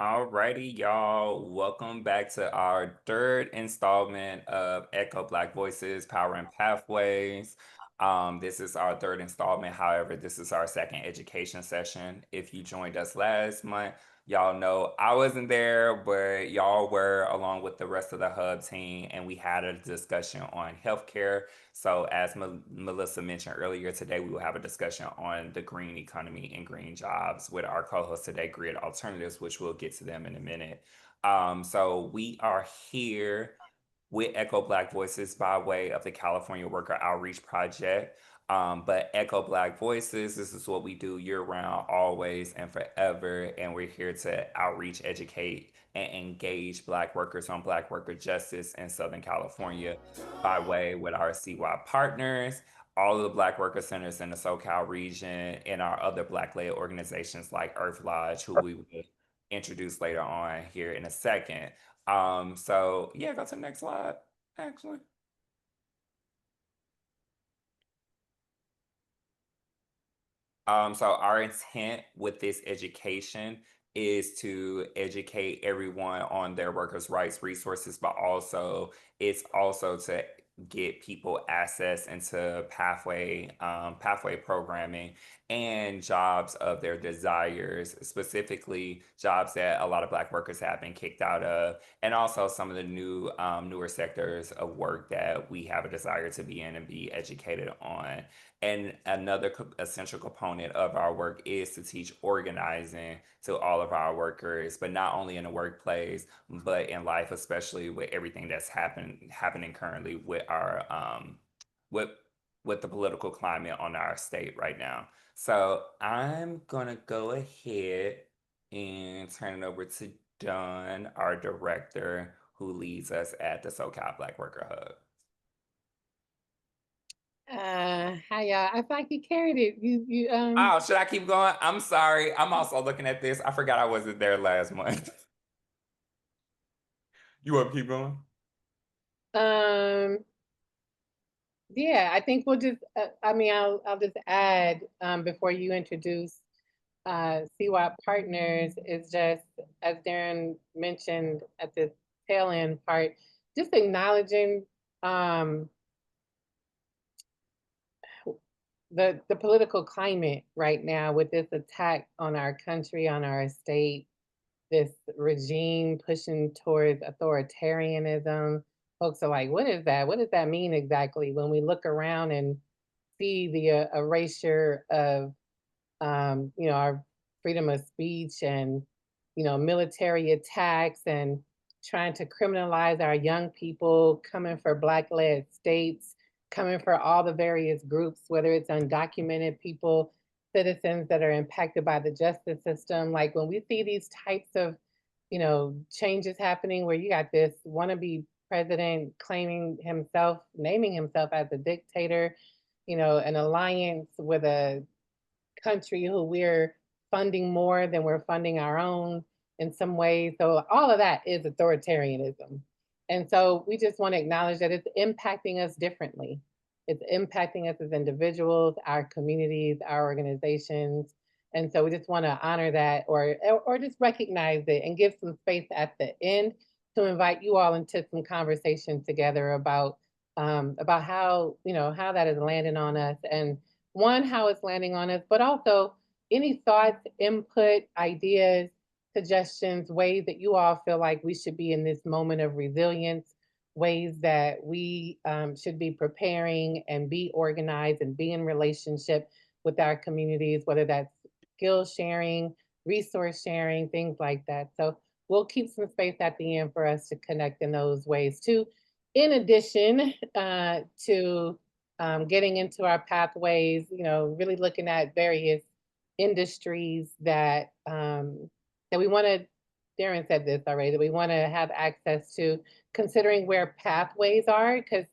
Alrighty, y'all. Welcome back to our third installment of Echo Black Voices, Powering Pathways. This is our third installment. However, this is our second education session. If you joined us last month, y'all know I wasn't there, but y'all were along with the rest of the hub team, and we had a discussion on healthcare. So, as Melissa mentioned earlier, today we will have a discussion on the green economy and green jobs with our co-host today, Grid Alternatives, which we'll get to them in a minute. So we are here with Echo Black Voices by way of the California Worker Outreach Project. But Echo Black Voices, this is what we do year round, always and forever. And we're here to outreach, educate, and engage Black workers on Black worker justice in Southern California by way with our CWOP partners, all of the Black worker centers in the SoCal region, and our other Black led organizations like Earth Lodge, who we will introduce later on here in a second. So yeah, go to the next slide, actually. So our intent with this education is to educate everyone on their workers' rights resources, but also it's also to get people access into pathway programming and jobs of their desires, specifically jobs that a lot of Black workers have been kicked out of, and also some of the newer sectors of work that we have a desire to be in and be educated on. And another essential component of our work is to teach organizing to all of our workers, but not only in the workplace, but in life, especially with everything that's happening currently with our with with the political climate on our state right now. So I'm gonna go ahead and turn it over to Dawn, our director, who leads us at the SoCal Black Worker Hub. Hi y'all. I feel like you carried it. Oh, should I keep going? I'm sorry. I'm also looking at this. I forgot I wasn't there last month. You want to keep going? um yeah, I think we'll just I'll just add before you introduce CWOP partners is just as Darren mentioned at the tail end part, just acknowledging um the political climate right now with this attack on our country, on our state, this regime pushing towards authoritarianism. Folks are like, what is that? What does that mean exactly? When we look around and see the erasure of, our freedom of speech and, military attacks and trying to criminalize our young people coming for Black led states, coming for all the various groups, whether it's undocumented people, citizens that are impacted by the justice system. Like when we see these types of, changes happening where you got this wannabe president claiming himself, naming himself as a dictator, an alliance with a country who we're funding more than we're funding our own in some ways. So all of that is authoritarianism. And so we just want to acknowledge that it's impacting us differently. It's impacting us as individuals, our communities, our organizations. And so we just want to honor that or just recognize it and give some space at the end to invite you all into some conversation together about how how that is landing on us and one, how it's landing on us, but also any thoughts, input, ideas, suggestions, ways that you all feel like we should be in this moment of resilience, ways that we should be preparing and be organized and be in relationship with our communities, whether that's skill sharing, resource sharing, things like that. So we'll keep some space at the end for us to connect in those ways too. In addition to getting into our pathways, really looking at various industries that we want to. Darren said this already that we want to have access to, considering where pathways are, because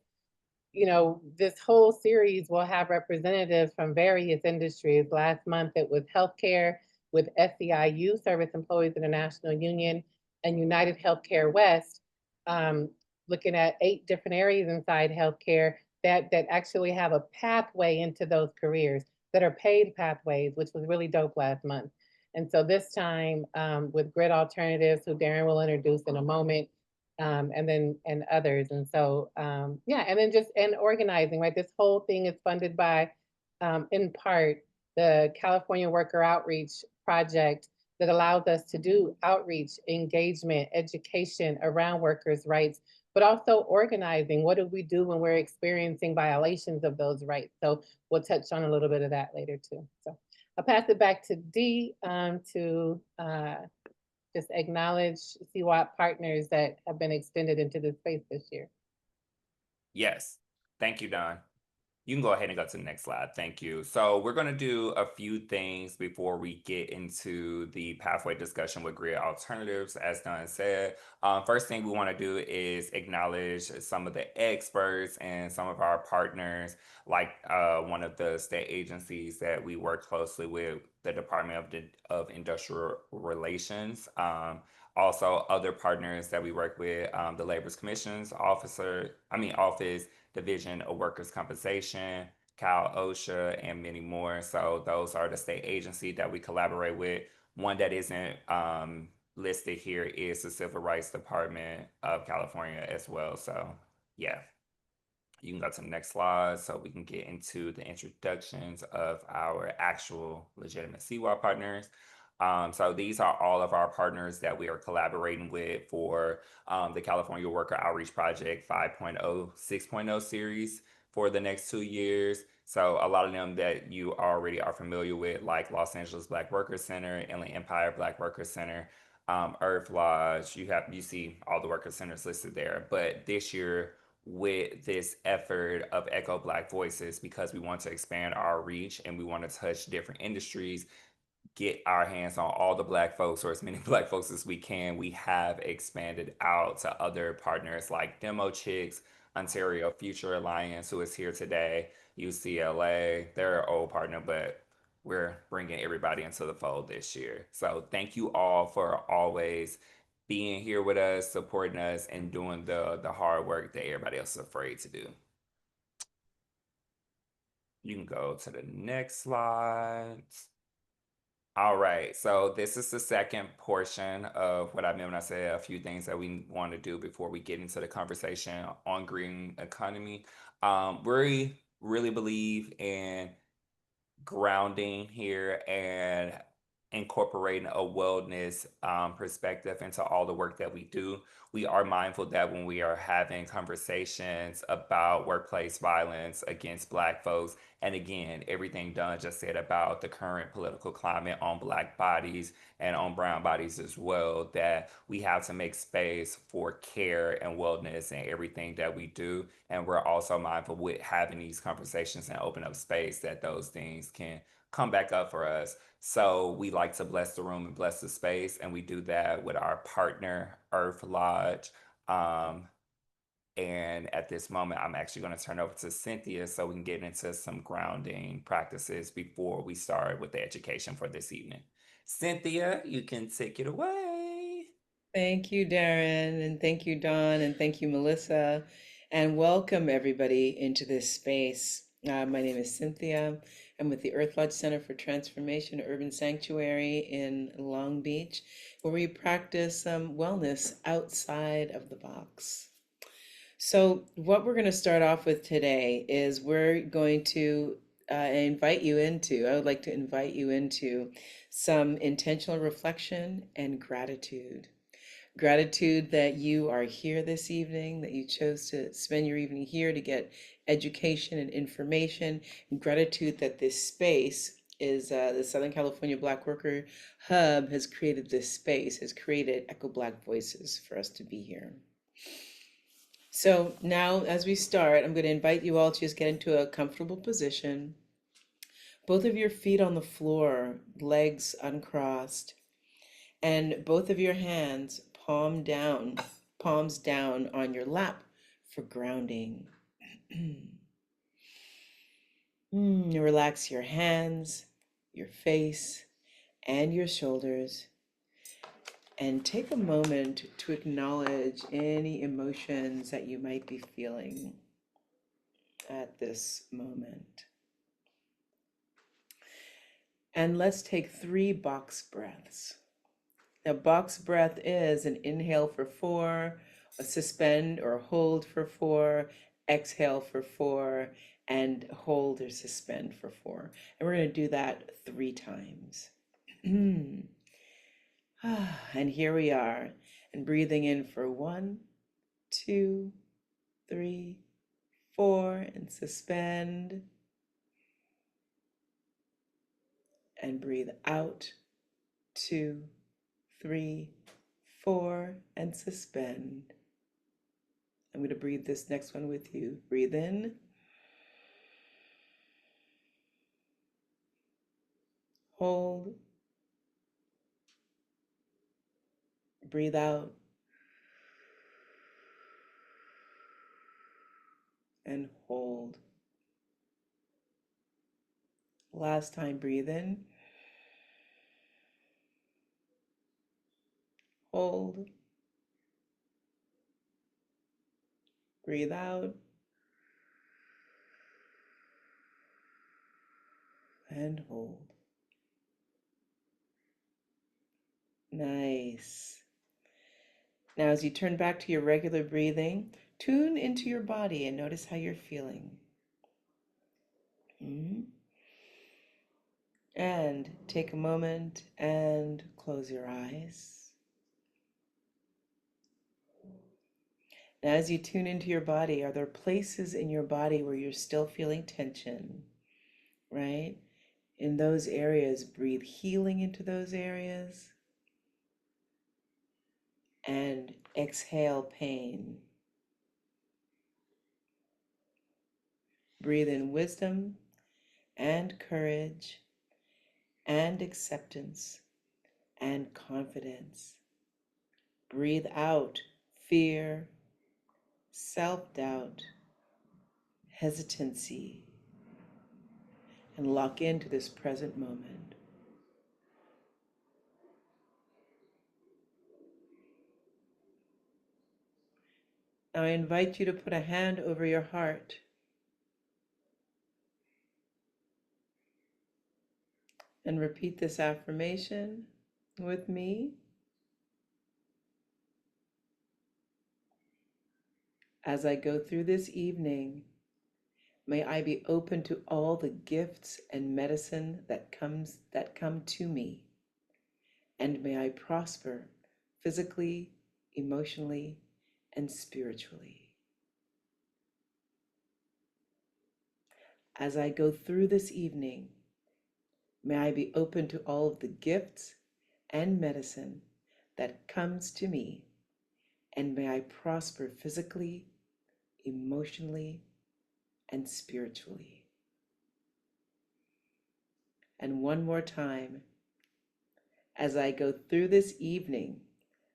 this whole series will have representatives from various industries. Last month it was healthcare with SEIU, Service Employees International Union, and United Healthcare West, um, looking at 8 different areas inside healthcare that actually have a pathway into those careers that are paid pathways, which was really dope last month. And so this time with Grid Alternatives, who Darren will introduce in a moment, and others. And so, yeah, and then just and organizing, right? This whole thing is funded by, in part, the California Worker Outreach Project that allows us to do outreach, engagement, education around workers' rights, but also organizing. What do we do when we're experiencing violations of those rights? So we'll touch on a little bit of that later too. So I'll pass it back to Dee to just acknowledge CWOP partners that have been extended into this space this year. Yes. Thank you, Don. You can go ahead and go to the next slide. Thank you. So we're going to do a few things before we get into the pathway discussion with grid alternatives, as Don said. First thing we want to do is acknowledge some of the experts and some of our partners, like one of the state agencies that we work closely with, the Department of Industrial Relations. Also, other partners that we work with, the Labor's Commissions Office, Division of Workers' Compensation, Cal OSHA, and many more. So those are the state agency that we collaborate with. One that isn't listed here is the Civil Rights Department of California as well. So yeah, you can go to the next slide so we can get into the introductions of our actual legitimate CWOP partners. So these are all of our partners that we are collaborating with for the California Worker Outreach Project 5.0, 6.0 series for the next 2 years. So a lot of them that you already are familiar with, like Los Angeles Black Workers Center, Inland Empire Black Workers Center, Earth Lodge. You see all the worker centers listed there. But this year, with this effort of Echo Black Voices, because we want to expand our reach and we want to touch different industries, get our hands on all the Black folks or as many Black folks as we can, we have expanded out to other partners like Demo Chicks, Ontario Future Alliance, who is here today, UCLA. They're an old partner, but we're bringing everybody into the fold this year. So thank you all for always being here with us, supporting us, and doing the hard work that everybody else is afraid to do. You can go to the next slide. All right, so this is the second portion of what I meant when I said a few things that we want to do before we get into the conversation on green economy. We really believe in grounding here and incorporating a wellness perspective into all the work that we do. We are mindful that when we are having conversations about workplace violence against Black folks, and again, everything Don just said about the current political climate on Black bodies and on brown bodies as well, that we have to make space for care and wellness in everything that we do. And we're also mindful with having these conversations and open up space that those things can come back up for us. So we like to bless the room and bless the space, and we do that with our partner, Earth Lodge. Um, and at this moment, I'm actually going to turn over to Cynthia so we can get into some grounding practices before we start with the education for this evening. Cynthia, you can take it away. Thank you, Darren, and thank you, Don, and thank you, Melissa, and welcome everybody into this space. My name is Cynthia. I'm with the Earth Lodge Center for Transformation Urban Sanctuary in Long Beach, where we practice wellness outside of the box. So, what we're going to start off with today is we're going to I would like to invite you into some intentional reflection and gratitude. Gratitude that you are here this evening, that you chose to spend your evening here to get education and information. And gratitude that this space is the Southern California Black Worker Hub has created this space, has created Echo Black Voices for us to be here. So now, as we start, I'm going to invite you all to just get into a comfortable position. Both of your feet on the floor, legs uncrossed, and both of your hands palms down on your lap for grounding. Relax your hands, your face, and your shoulders. And take a moment to acknowledge any emotions that you might be feeling at this moment. And let's take 3 box breaths. Now, box breath is an inhale for 4, a suspend or hold for 4, exhale for 4, and hold or suspend for 4. And we're going to do that 3 times. And here we are. And breathing in for 1, 2, 3, 4, and suspend. And breathe out, 2, 3, 4, and suspend. I'm going to breathe this next one with you. Breathe in. Hold. Breathe out. And hold. Last time, breathe in. Hold. Breathe out. And hold. Nice. Now, as you turn back to your regular breathing, tune into your body and notice how you're feeling. And take a moment and close your eyes. Now, as you tune into your body, are there places in your body where you're still feeling tension, right? In those areas, breathe healing into those areas and exhale pain. Breathe in wisdom and courage and acceptance and confidence. Breathe out fear, self-doubt, hesitancy, and lock into this present moment. Now I invite you to put a hand over your heart and repeat this affirmation with me. As I go through this evening, may I be open to all the gifts and medicine that come to me, and may I prosper physically, emotionally, and spiritually. As I go through this evening, may I be open to all of the gifts and medicine that comes to me, and may I prosper physically, emotionally, and spiritually. And one more time, as I go through this evening,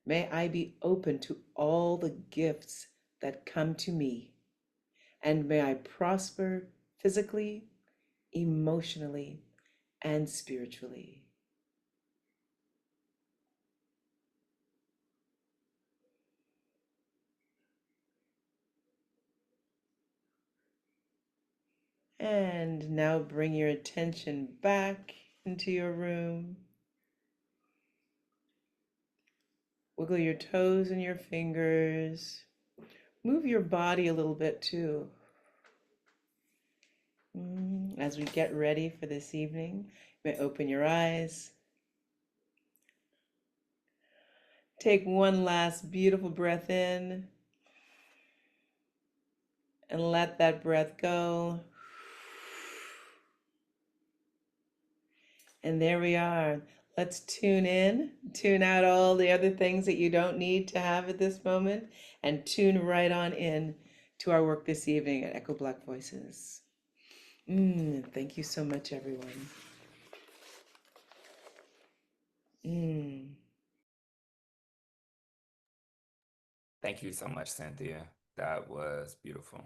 may I be open to all the gifts that come to me, and may I prosper physically, emotionally, and spiritually. And now bring your attention back into your room. Wiggle your toes and your fingers. Move your body a little bit too. As we get ready for this evening, you may open your eyes. Take one last beautiful breath in and let that breath go. And there we are. Let's tune in, tune out all the other things that you don't need to have at this moment, and tune right on in to our work this evening at Echo Black Voices. Thank you so much, everyone. Thank you so much, Cynthia. That was beautiful.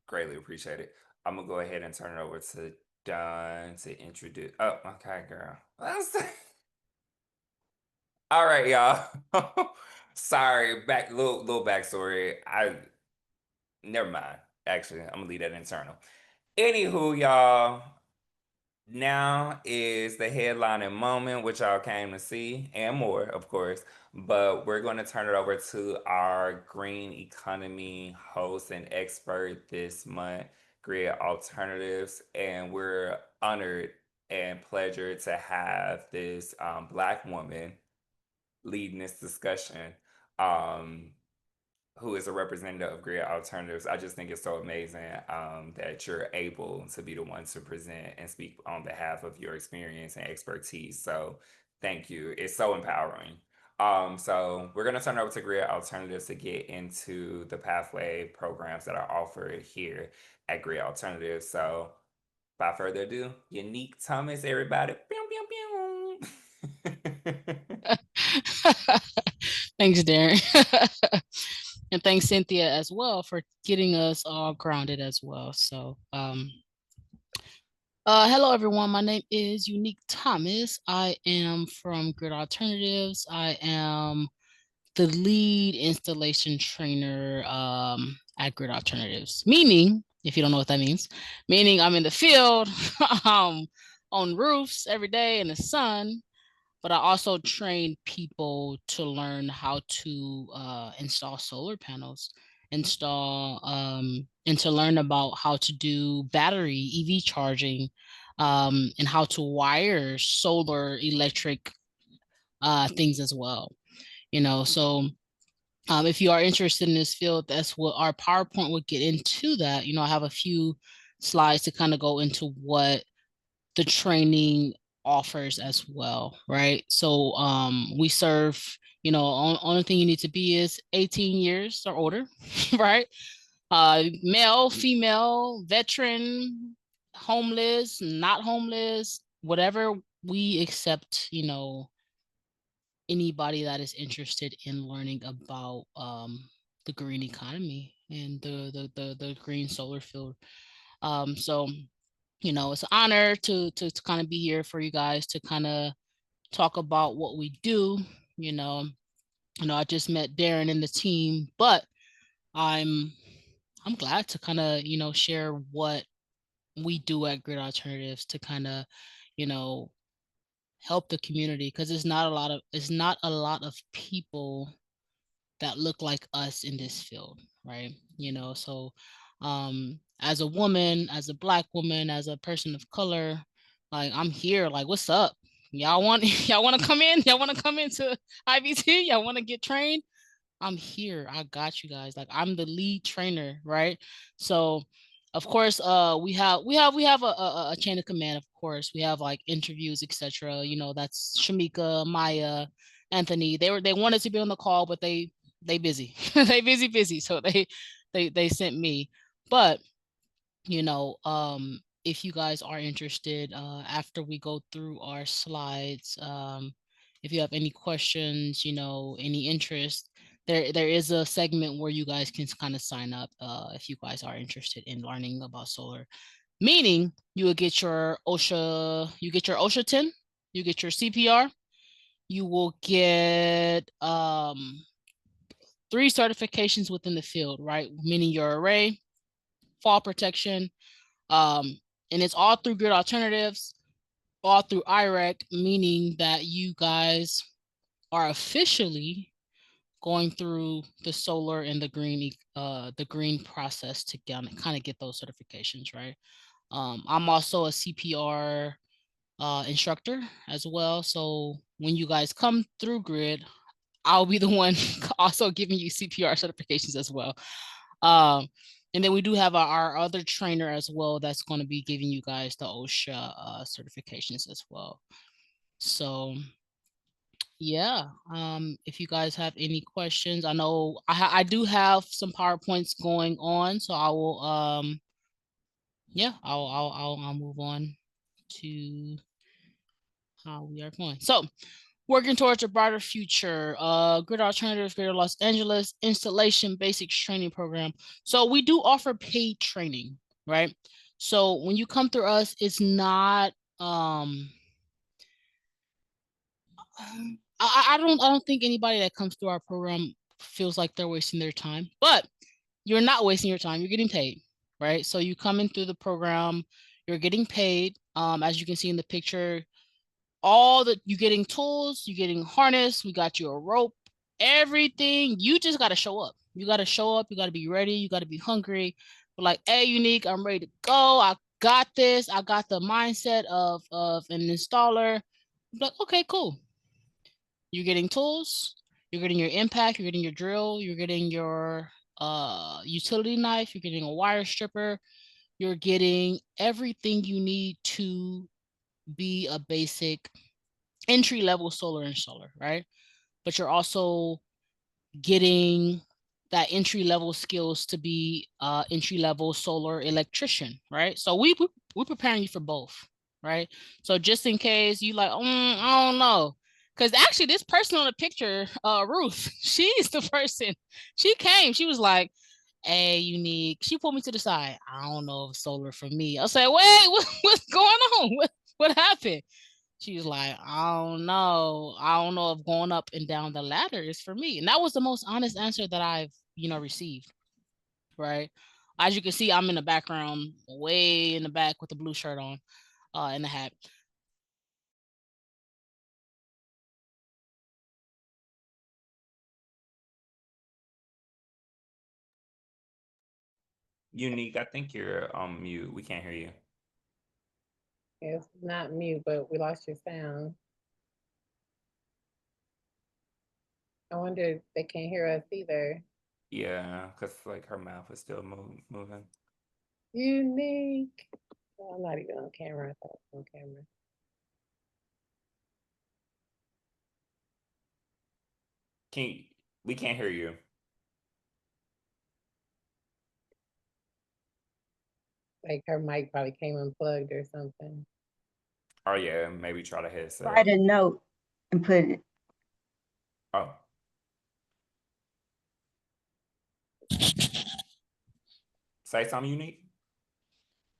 Greatly appreciate it. I'm gonna go ahead and turn it over to Don to introduce. Oh, okay, girl. All right, y'all. Sorry, little backstory. Never mind. Actually, I'm gonna leave that internal. Anywho, y'all, Now is the headlining moment, which y'all came to see, and more, of course. But we're going to turn it over to our green economy host and expert this month, Grid Alternatives. And we're honored and pleasured to have this Black woman leading this discussion. Um, who is a representative of Grid Alternatives. I just think it's so amazing that you're able to be the one to present and speak on behalf of your experience and expertise. So thank you. It's so empowering. So we're going to turn over to Grid Alternatives to get into the pathway programs that are offered here at Grid Alternatives. So without further ado, Unique Thomas, everybody. Pew, pew, pew. Thanks, Darren. And thanks, Cynthia, as well, for getting us all grounded as well. So, hello, everyone. My name is Unique Thomas. I am from Grid Alternatives. I am the lead installation trainer at Grid Alternatives, meaning, if you don't know what that meaning I'm in the field on roofs every day in the sun, but I also train people to learn how to install solar panels, and to learn about how to do battery EV charging, and how to wire solar electric things as well. So if you are interested in this field, that's what our PowerPoint would get into that. I have a few slides to kind of go into what the training offers as well, right? So we serve, only thing you need to be is 18 years or older, right? Male, female, veteran, homeless, not homeless, whatever. We accept, anybody that is interested in learning about the green economy and the green solar field. So it's an honor to kind of be here for you guys to kind of talk about what we do. You know, I just met Darren and the team, but I'm glad to kind of share what we do at Grid Alternatives to kind of you know help the community, because it's not a lot of people that look like us in this field, right? So as a woman, as a Black woman, as a person of color, like, I'm here, like, what's up? Y'all want y'all want to come in? Y'all want to come into IBT? Y'all want to get trained? I'm here. I got you guys. Like, I'm the lead trainer, right? So of course, we have a chain of command. Of course, we have like interviews, etc. That's Shamika, Maya, Anthony. They wanted to be on the call, but they busy. They busy. So they sent me. But if you guys are interested, after we go through our slides, if you have any questions, any interest, there is a segment where you guys can kind of sign up, if you guys are interested in learning about solar. Meaning you will get your OSHA 10, you get your CPR, you will get 3 certifications within the field, right? Meaning your array, fall protection, and it's all through Grid Alternatives, all through IREC, meaning that you guys are officially going through the solar and the green process to kind of get those certifications, right? I'm also a CPR instructor as well. So when you guys come through Grid, I'll be the one also giving you CPR certifications as well. And then we do have our other trainer as well that's going to be giving you guys the OSHA certifications as well. So yeah, if you guys have any questions, I know I do have some PowerPoints going on, so I will yeah, I'll move on to how we are going. So working towards a brighter future, Grid Alternatives, Greater Los Angeles Installation Basics Training Program. So we do offer paid training, right? So when you come through us, it's not I don't think anybody that comes through our program feels like they're wasting their time, but you're not wasting your time. You're getting paid, right? So you come in through the program, You're getting paid. As you can see in the picture, you're getting tools, you're getting harness, we got you a rope, everything. You just got to show up. You got to show up. You got to be ready. You got to be hungry. But like, hey, Unique, I'm ready to go. I got this. I got the mindset of an installer. I'm like, okay, cool. You're getting tools. You're getting your impact. You're getting your drill. You're getting your utility knife. You're getting a wire stripper. You're getting everything you need to be a basic entry-level solar installer, right? But you're also getting that entry-level skills to be entry-level solar electrician, right? So we're preparing you for both, right? So just in case you like, I don't know, because actually this person on the picture, Ruth, she's the person. She came. She was like, "Hey, Unique." She pulled me to the side. I don't know if solar for me. I said, "Wait, what's going on? What happened?" She was like, I don't know. I don't know if going up and down the ladder is for me. And that was the most honest answer that I've, received. Right. As you can see, I'm in the background, way in the back with the blue shirt on, and the hat. Unique, I think you're on mute. We can't hear you. It's not mute, but we lost your sound. I wonder if they can't hear us either. Yeah, because like her mouth is still moving. Unique. Oh, I'm not even on camera. I thought I was on camera. We can't hear you. Like her mic probably came unplugged or something. Oh yeah, maybe try the headset. Write a note and put it. Oh. Say something, Unique.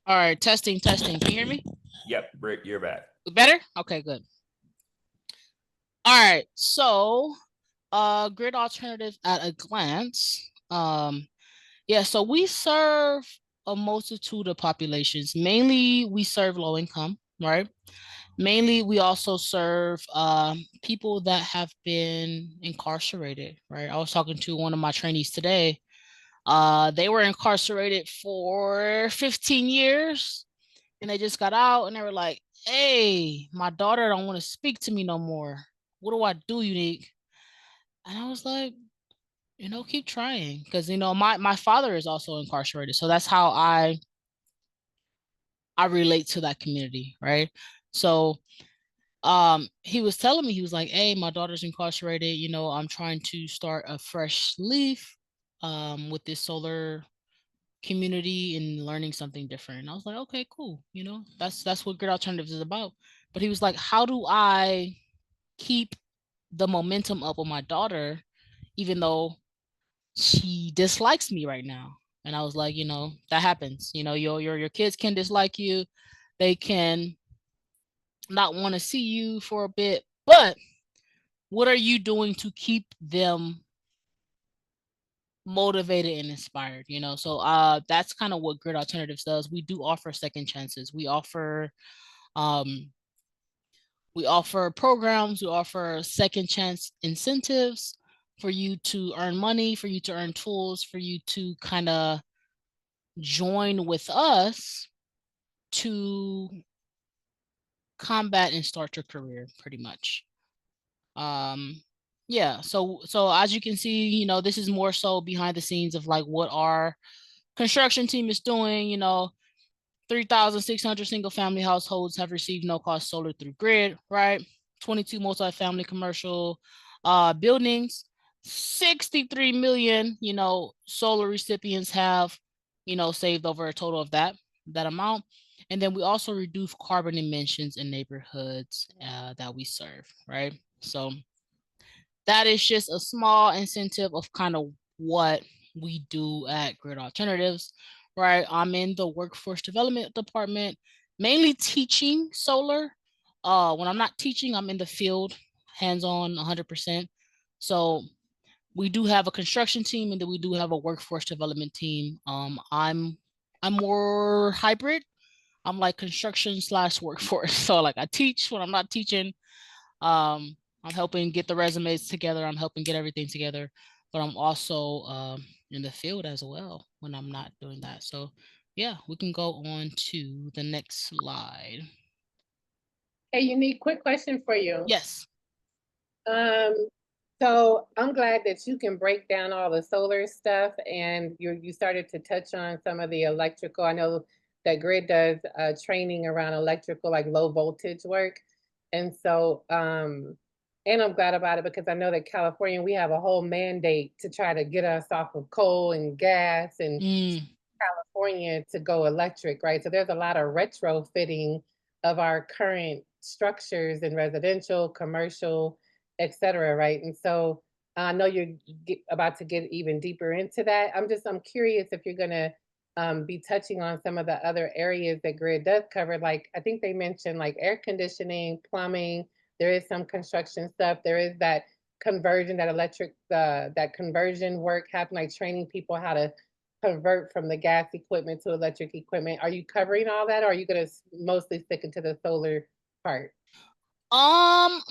All right, testing. Can you hear me? Yep, Britt, you're back. Better? Okay, good. All right, so grid alternatives at a glance. Yeah, so we serve a multitude of populations. Mainly, we serve low income, right? Mainly, we also serve people that have been incarcerated, right? I was talking to one of my trainees today. They were incarcerated for 15 years and they just got out and they were like, hey, my daughter don't want to speak to me no more. What do I do, Unique? And I was like, keep trying. Because, my father is also incarcerated. So that's how I relate to that community, right? So he was telling me, he was like, hey, my daughter's incarcerated, I'm trying to start a fresh leaf with this solar community and learning something different. And I was like, okay, cool, that's what Grid Alternatives is about. But he was like, how do I keep the momentum up on my daughter even though she dislikes me right now? And I was like, that happens. Your kids can dislike you, they can not want to see you for a bit, but what are you doing to keep them motivated and inspired? So that's kind of what Grid Alternatives does. We do offer second chances. Um we offer programs, we offer second chance incentives for you to earn money, for you to earn tools, for you to kind of join with us to combat and start your career pretty much. Yeah, so as you can see, this is more so behind the scenes of like what our construction team is doing. 3,600 single family households have received no cost solar through Grid, right? 22 multifamily commercial buildings, 63 million, solar recipients have, saved over a total of that amount. And then we also reduce carbon emissions in neighborhoods that we serve, right? So that is just a small incentive of kind of what we do at Grid Alternatives, right? I'm in the workforce development department, mainly teaching solar. When I'm not teaching, I'm in the field, hands-on 100%. So we do have a construction team and then we do have a workforce development team. I'm more hybrid. I'm like construction / workforce. So like I teach when I'm not teaching. I'm helping get the resumes together. I'm helping get everything together, but I'm also in the field as well when I'm not doing that. So yeah, we can go on to the next slide. Hey, Unique, quick question for you. Yes. Um, so I'm glad that you can break down all the solar stuff, and you started to touch on some of the electrical. I know that Grid does training around electrical, like low voltage work. And so and I'm glad about it because I know that California, we have a whole mandate to try to get us off of coal and gas and California to go electric, right? So there's a lot of retrofitting of our current structures in residential, commercial, et cetera, right? And so I know you're about to get even deeper into that. I'm curious if you're gonna be touching on some of the other areas that Grid does cover. Like I think they mentioned like air conditioning, plumbing. There is some construction stuff. There is that conversion, that electric, that conversion work happening, like training people how to convert from the gas equipment to electric equipment. Are you covering all that, or are you going to mostly stick into the solar part?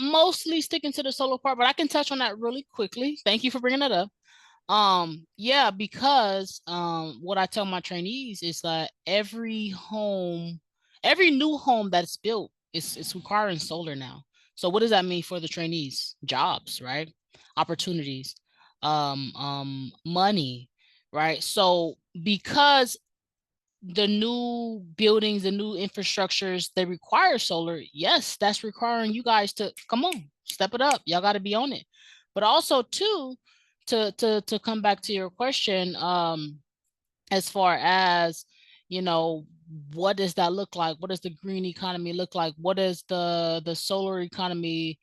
Mostly sticking to the solo part, but I can touch on that really quickly. Thank you for bringing that up. Yeah, because what I tell my trainees is that every new home that's built is requiring solar now. So what does that mean for the trainees? Jobs, right? Opportunities, money, right? So because the new buildings, the new infrastructures, they require solar. Yes, that's requiring you guys to come on, step it up. Y'all got to be on it. But also too, to come back to your question, as far as what does that look like? What does the green economy look like? What does the solar economy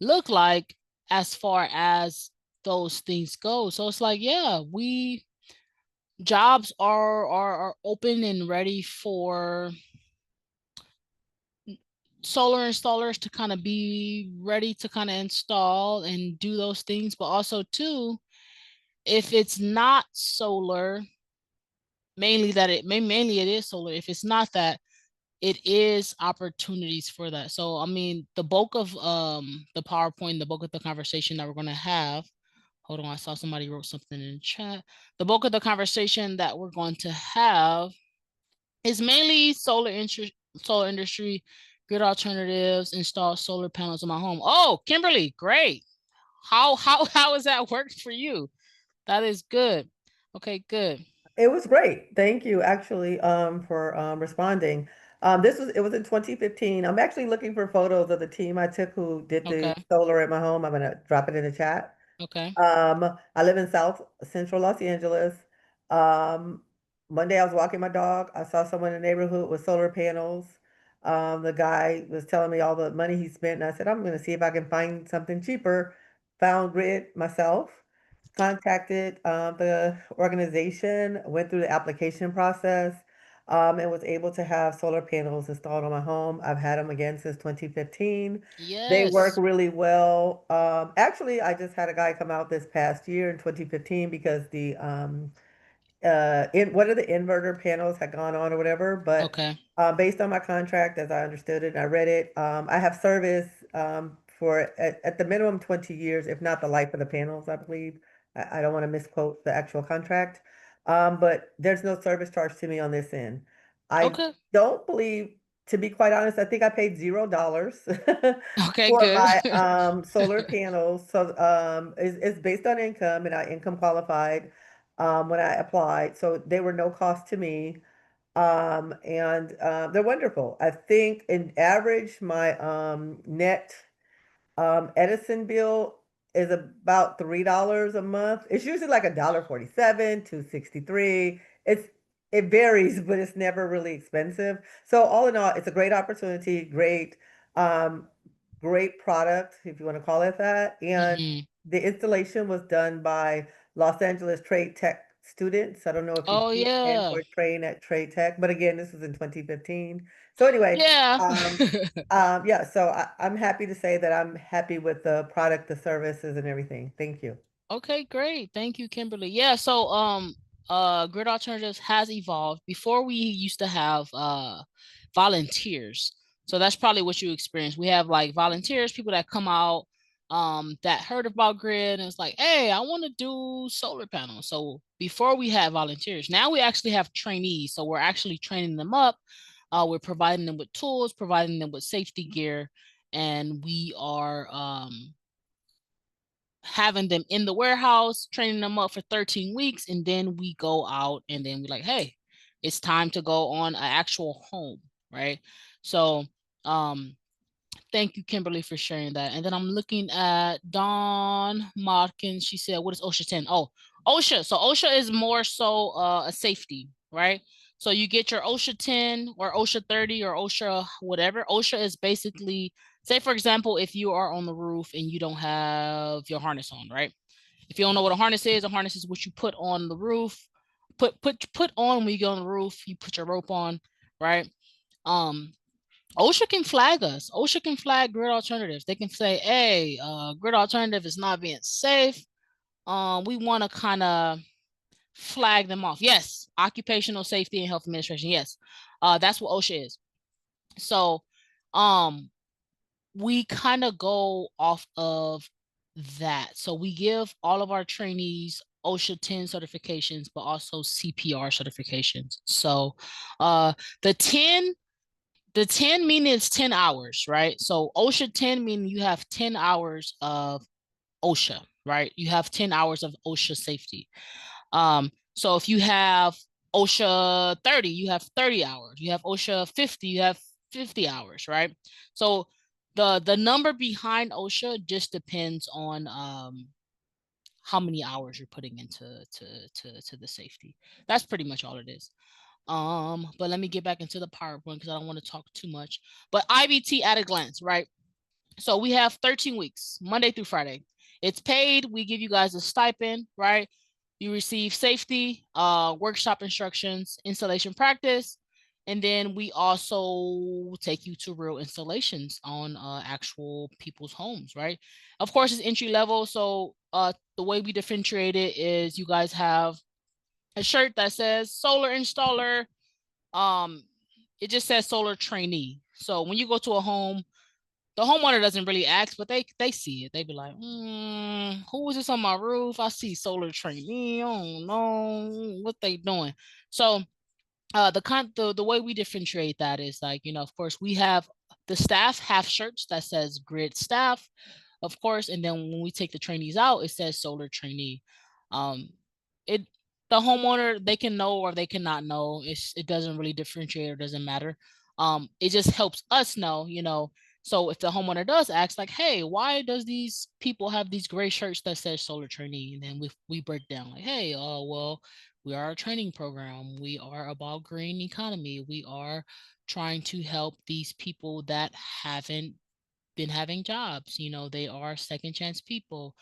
look like as far as those things go? So it's like, yeah, jobs are open and ready for solar installers to kind of be ready to kind of install and do those things. But also too, if it's not solar, mainly it is solar. If it's not that, it is opportunities for that. So I mean, the bulk of the PowerPoint, the bulk of the conversation that we're going to have, hold on, I saw somebody wrote something in the chat. The bulk of the conversation that we're going to have is mainly solar industry, grid alternatives, install solar panels on my home. Oh, Kimberly, great. How has that worked for you? That is good. Okay, good. It was great. Thank you actually for responding. It was in 2015. I'm actually looking for photos of the team I took who did the Okay. solar at my home. I'm gonna drop it in the chat. Okay. I live in South Central Los Angeles. Um, Monday I was walking my dog. I saw someone in the neighborhood with solar panels. The guy was telling me all the money he spent, and I said, I'm gonna see if I can find something cheaper. Found Grid myself, contacted the organization, went through the application process, and was able to have solar panels installed on my home. I've had them again since 2015. They work Yes. really well. Actually, I just had a guy come out this past year in 2015 because one of the inverter panels had gone on or whatever, but Okay. based on my contract, as I understood it, and I read it, I have service for at the minimum 20 years, if not the life of the panels, I believe. I don't want to misquote the actual contract, but there's no service charge to me on this end. I Okay. don't believe, to be quite honest, I think I paid $0 Okay, for good. my solar panels. So it's based on income, and I income qualified when I applied. So they were no cost to me. And they're wonderful. I think in average, my net Edison bill is about $3 a month. It's usually like $1.47, 263. It varies, but it's never really expensive. So all in all, it's a great opportunity, um, great product, if you want to call it that. And Mhm. the installation was done by Los Angeles Trade Tech students. I don't know if you Oh teach and yeah. or train at Trade Tech, but again, this was in 2015. So anyway, Yeah. yeah, so I'm happy to say that I'm happy with the product, the services, and everything. Thank you. Okay, great. Thank you, Kimberly. Yeah, so Grid Alternatives has evolved. Before we used to have volunteers. So that's probably what you experience. We have like volunteers, people that come out that heard about grid and it's like, hey, I want to do solar panels. So before we had volunteers, now we actually have trainees. So we're actually training them up. We're providing them with tools, providing them with safety gear, and we are having them in the warehouse, training them up for 13 weeks, and then we go out and then we're like, hey, it's time to go on an actual home, right? So thank you, Kimberly, for sharing that. And then I'm looking at Dawn Modkins. She said, what is OSHA 10? Oh, OSHA. So OSHA is more so a safety, right? So you get your OSHA 10 or OSHA 30 or OSHA whatever. OSHA is basically, say, for example, if you are on the roof and you don't have your harness on, right? If you don't know what a harness is what you put on the roof, put on when you go on the roof, you put your rope on, right? OSHA can flag us. OSHA can flag grid alternatives. They can say, hey, grid alternative is not being safe. We want to kind of flag them off. Yes, occupational safety and health administration. Yes, that's what OSHA is. So we kind of go off of that. So we give all of our trainees OSHA 10 certifications, but also CPR certifications. So the 10 meaning it's 10 hours, right? So OSHA 10 meaning you have 10 hours of OSHA, right? You have 10 hours of OSHA safety. So if you have OSHA 30, you have 30 hours. You have OSHA 50, you have 50 hours, right? So the number behind OSHA just depends on how many hours you're putting into to the safety. That's pretty much all it is. But let me get back into the PowerPoint because I don't want to talk too much. But IBT at a glance, right? So we have 13 weeks, Monday through Friday. It's paid. We give you guys a stipend, right? You receive safety, workshop instructions, installation practice, and then we also take you to real installations on actual people's homes, right? Of course, it's entry level. So the way we differentiate it is you guys have a shirt that says solar installer. It just says solar trainee. So when you go to a home, the homeowner doesn't really ask, but they see it. They be like, who is this on my roof? I see solar trainee. I don't know what they doing. So the way we differentiate that is like, of course, we have the staff have shirts that says grid staff, of course, and then when we take the trainees out, it says solar trainee. It the homeowner, they can know or they cannot know. It doesn't really differentiate or doesn't matter. It just helps us know, So if the homeowner does ask, like, hey, why does these people have these gray shirts that says solar trainee? And then we break down like, hey, well, we are a training program. We are about green economy. We are trying to help these people that haven't been having jobs. They are second chance people.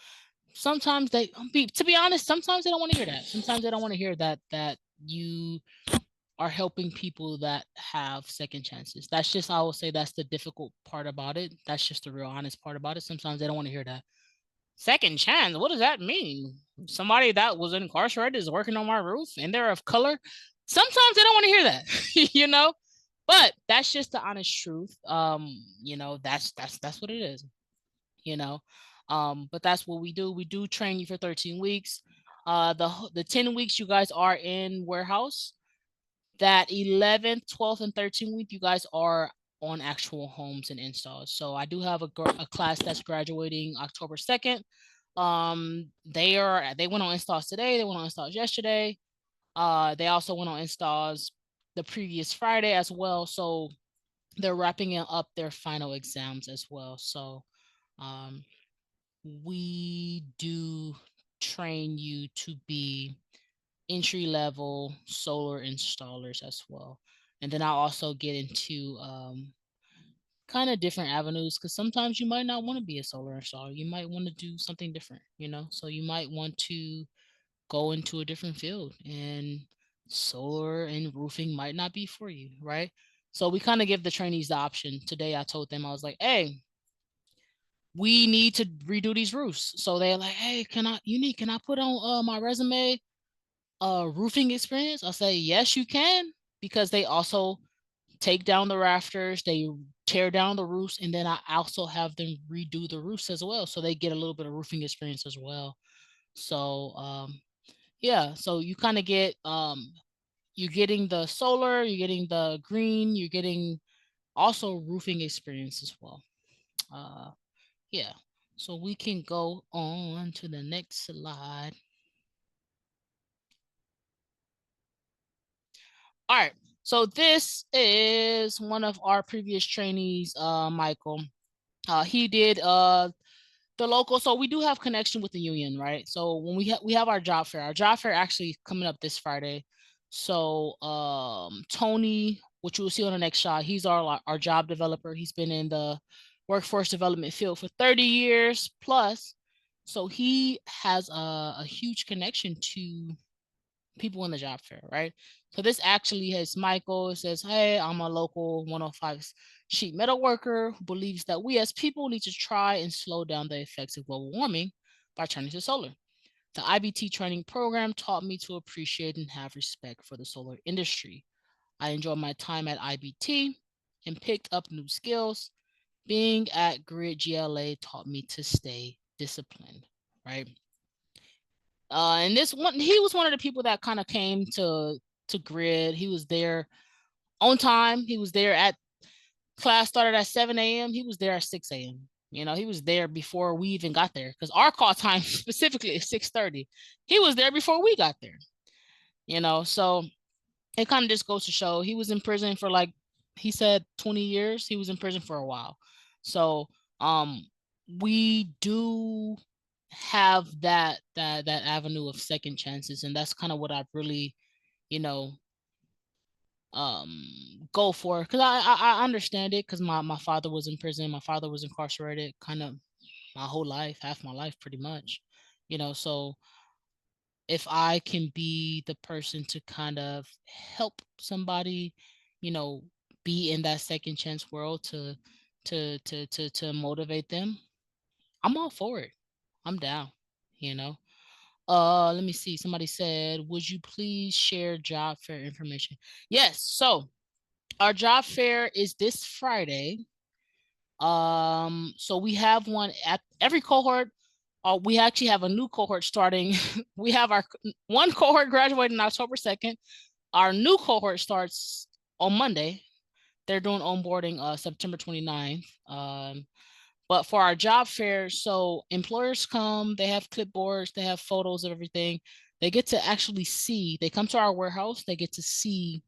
Sometimes to be honest, sometimes they don't want to hear that. Sometimes they don't want to hear that you are helping people that have second chances. That's just, I will say, that's the difficult part about it. That's just the real honest part about it. Sometimes they don't want to hear that. Second chance, what does that mean? Somebody that was incarcerated is working on my roof and they're of color. Sometimes they don't want to hear that, but that's just the honest truth. That's what it is, but that's what we do. We do train you for 13 weeks. The 10 weeks you guys are in warehouse. That 11th, 12th, and 13th week, you guys are on actual homes and installs. So I do have a class that's graduating October 2nd. They went on installs today. They went on installs yesterday. They also went on installs the previous Friday as well. So they're wrapping up their final exams as well. So we do train you to be entry level solar installers as well. And then I'll also get into kind of different avenues because sometimes you might not want to be a solar installer. You might want to do something different, So you might want to go into a different field, and solar and roofing might not be for you, right? So we kind of give the trainees the option. Today I told them, I was like, hey, we need to redo these roofs. So they're like, hey, can I put on my resume roofing experience? I'll say, yes, you can, because they also take down the rafters, they tear down the roofs, and then I also have them redo the roofs as well, so they get a little bit of roofing experience as well. So yeah, so you kind of get you're getting the solar, you're getting the green, you're getting also roofing experience as well. Yeah, so we can go on to the next slide. All right, so this is one of our previous trainees, Michael. He did the local, so we do have connection with the union, right? So when we have our job fair actually coming up this Friday. So Tony, which you will see on the next shot, he's our job developer. He's been in the workforce development field for 30 years plus. So he has a huge connection to people in the job fair, right? So this actually has Michael. It says, hey, I'm a local 105 sheet metal worker who believes that we as people need to try and slow down the effects of global warming by turning to solar. The IBT training program taught me to appreciate and have respect for the solar industry. I enjoyed my time at IBT and picked up new skills. Being at Grid GLA taught me to stay disciplined, right? And this one, he was one of the people that kind of came to Grid. He was there on time. He was there at class started at 7 a.m. He was there at 6 a.m. You know, he was there before we even got there because our call time specifically is 6:30. He was there before we got there. You know, so it kind of just goes to show he was in prison for, like he said, 20 years. He was in prison for a while. So we do have that avenue of second chances, and that's kind of what I really, you know, go for, because I understand it, because my father was in prison. My father was incarcerated kind of my whole life, half my life pretty much, you know. So if I can be the person to kind of help somebody, you know, be in that second chance world to motivate them, I'm all for it. I'm down, you know. Let me see. Somebody said, would you please share job fair information? Yes. So our job fair is this Friday. So we have one at every cohort. We actually have a new cohort starting. We have our one cohort graduating October 2nd. Our new cohort starts on Monday. They're doing onboarding September 29th. But for our job fair, so employers come, they have clipboards, they have photos of everything. They get to actually see, they come to our warehouse, they get to see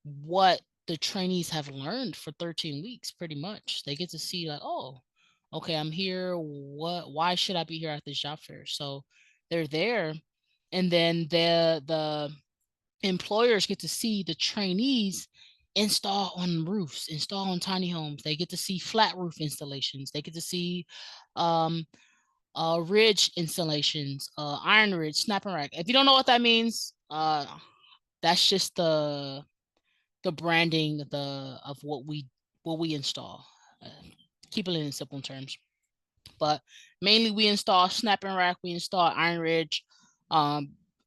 what the trainees have learned for 13 weeks, pretty much. They get to see, like, oh, okay, I'm here. Why should I be here at this job fair? So they're there. And then the employers get to see the trainees install on roofs, install on tiny homes. They get to see flat roof installations. They get to see ridge installations, iron ridge, snap and rack. If you don't know what that means, that's just the branding of what we install. Keep it in simple terms. But mainly we install snap and rack, we install iron ridge.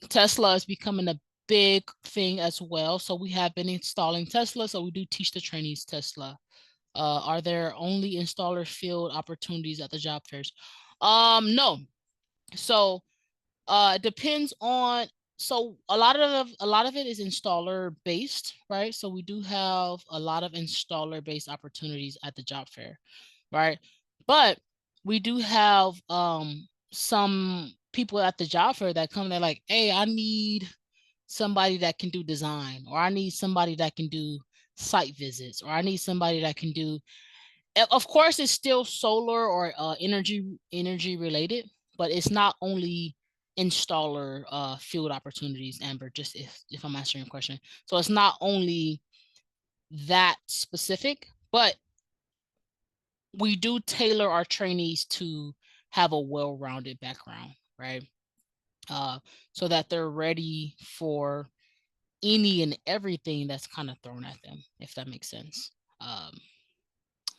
Tesla is becoming a big thing as well. So we have been installing Tesla. So we do teach the trainees Tesla. Are there only installer field opportunities at the job fairs? No. So it depends on, so a lot of it is installer based, right? So we do have a lot of installer based opportunities at the job fair, right? But we do have some people at the job fair that come, they're like, hey, I need somebody that can do design, or I need somebody that can do site visits, or I need somebody that can do, of course it's still solar or energy related, but it's not only installer field opportunities, Amber, just if I'm answering your question. So it's not only that specific, but we do tailor our trainees to have a well-rounded background, right? So that they're ready for any and everything that's kind of thrown at them, if that makes sense.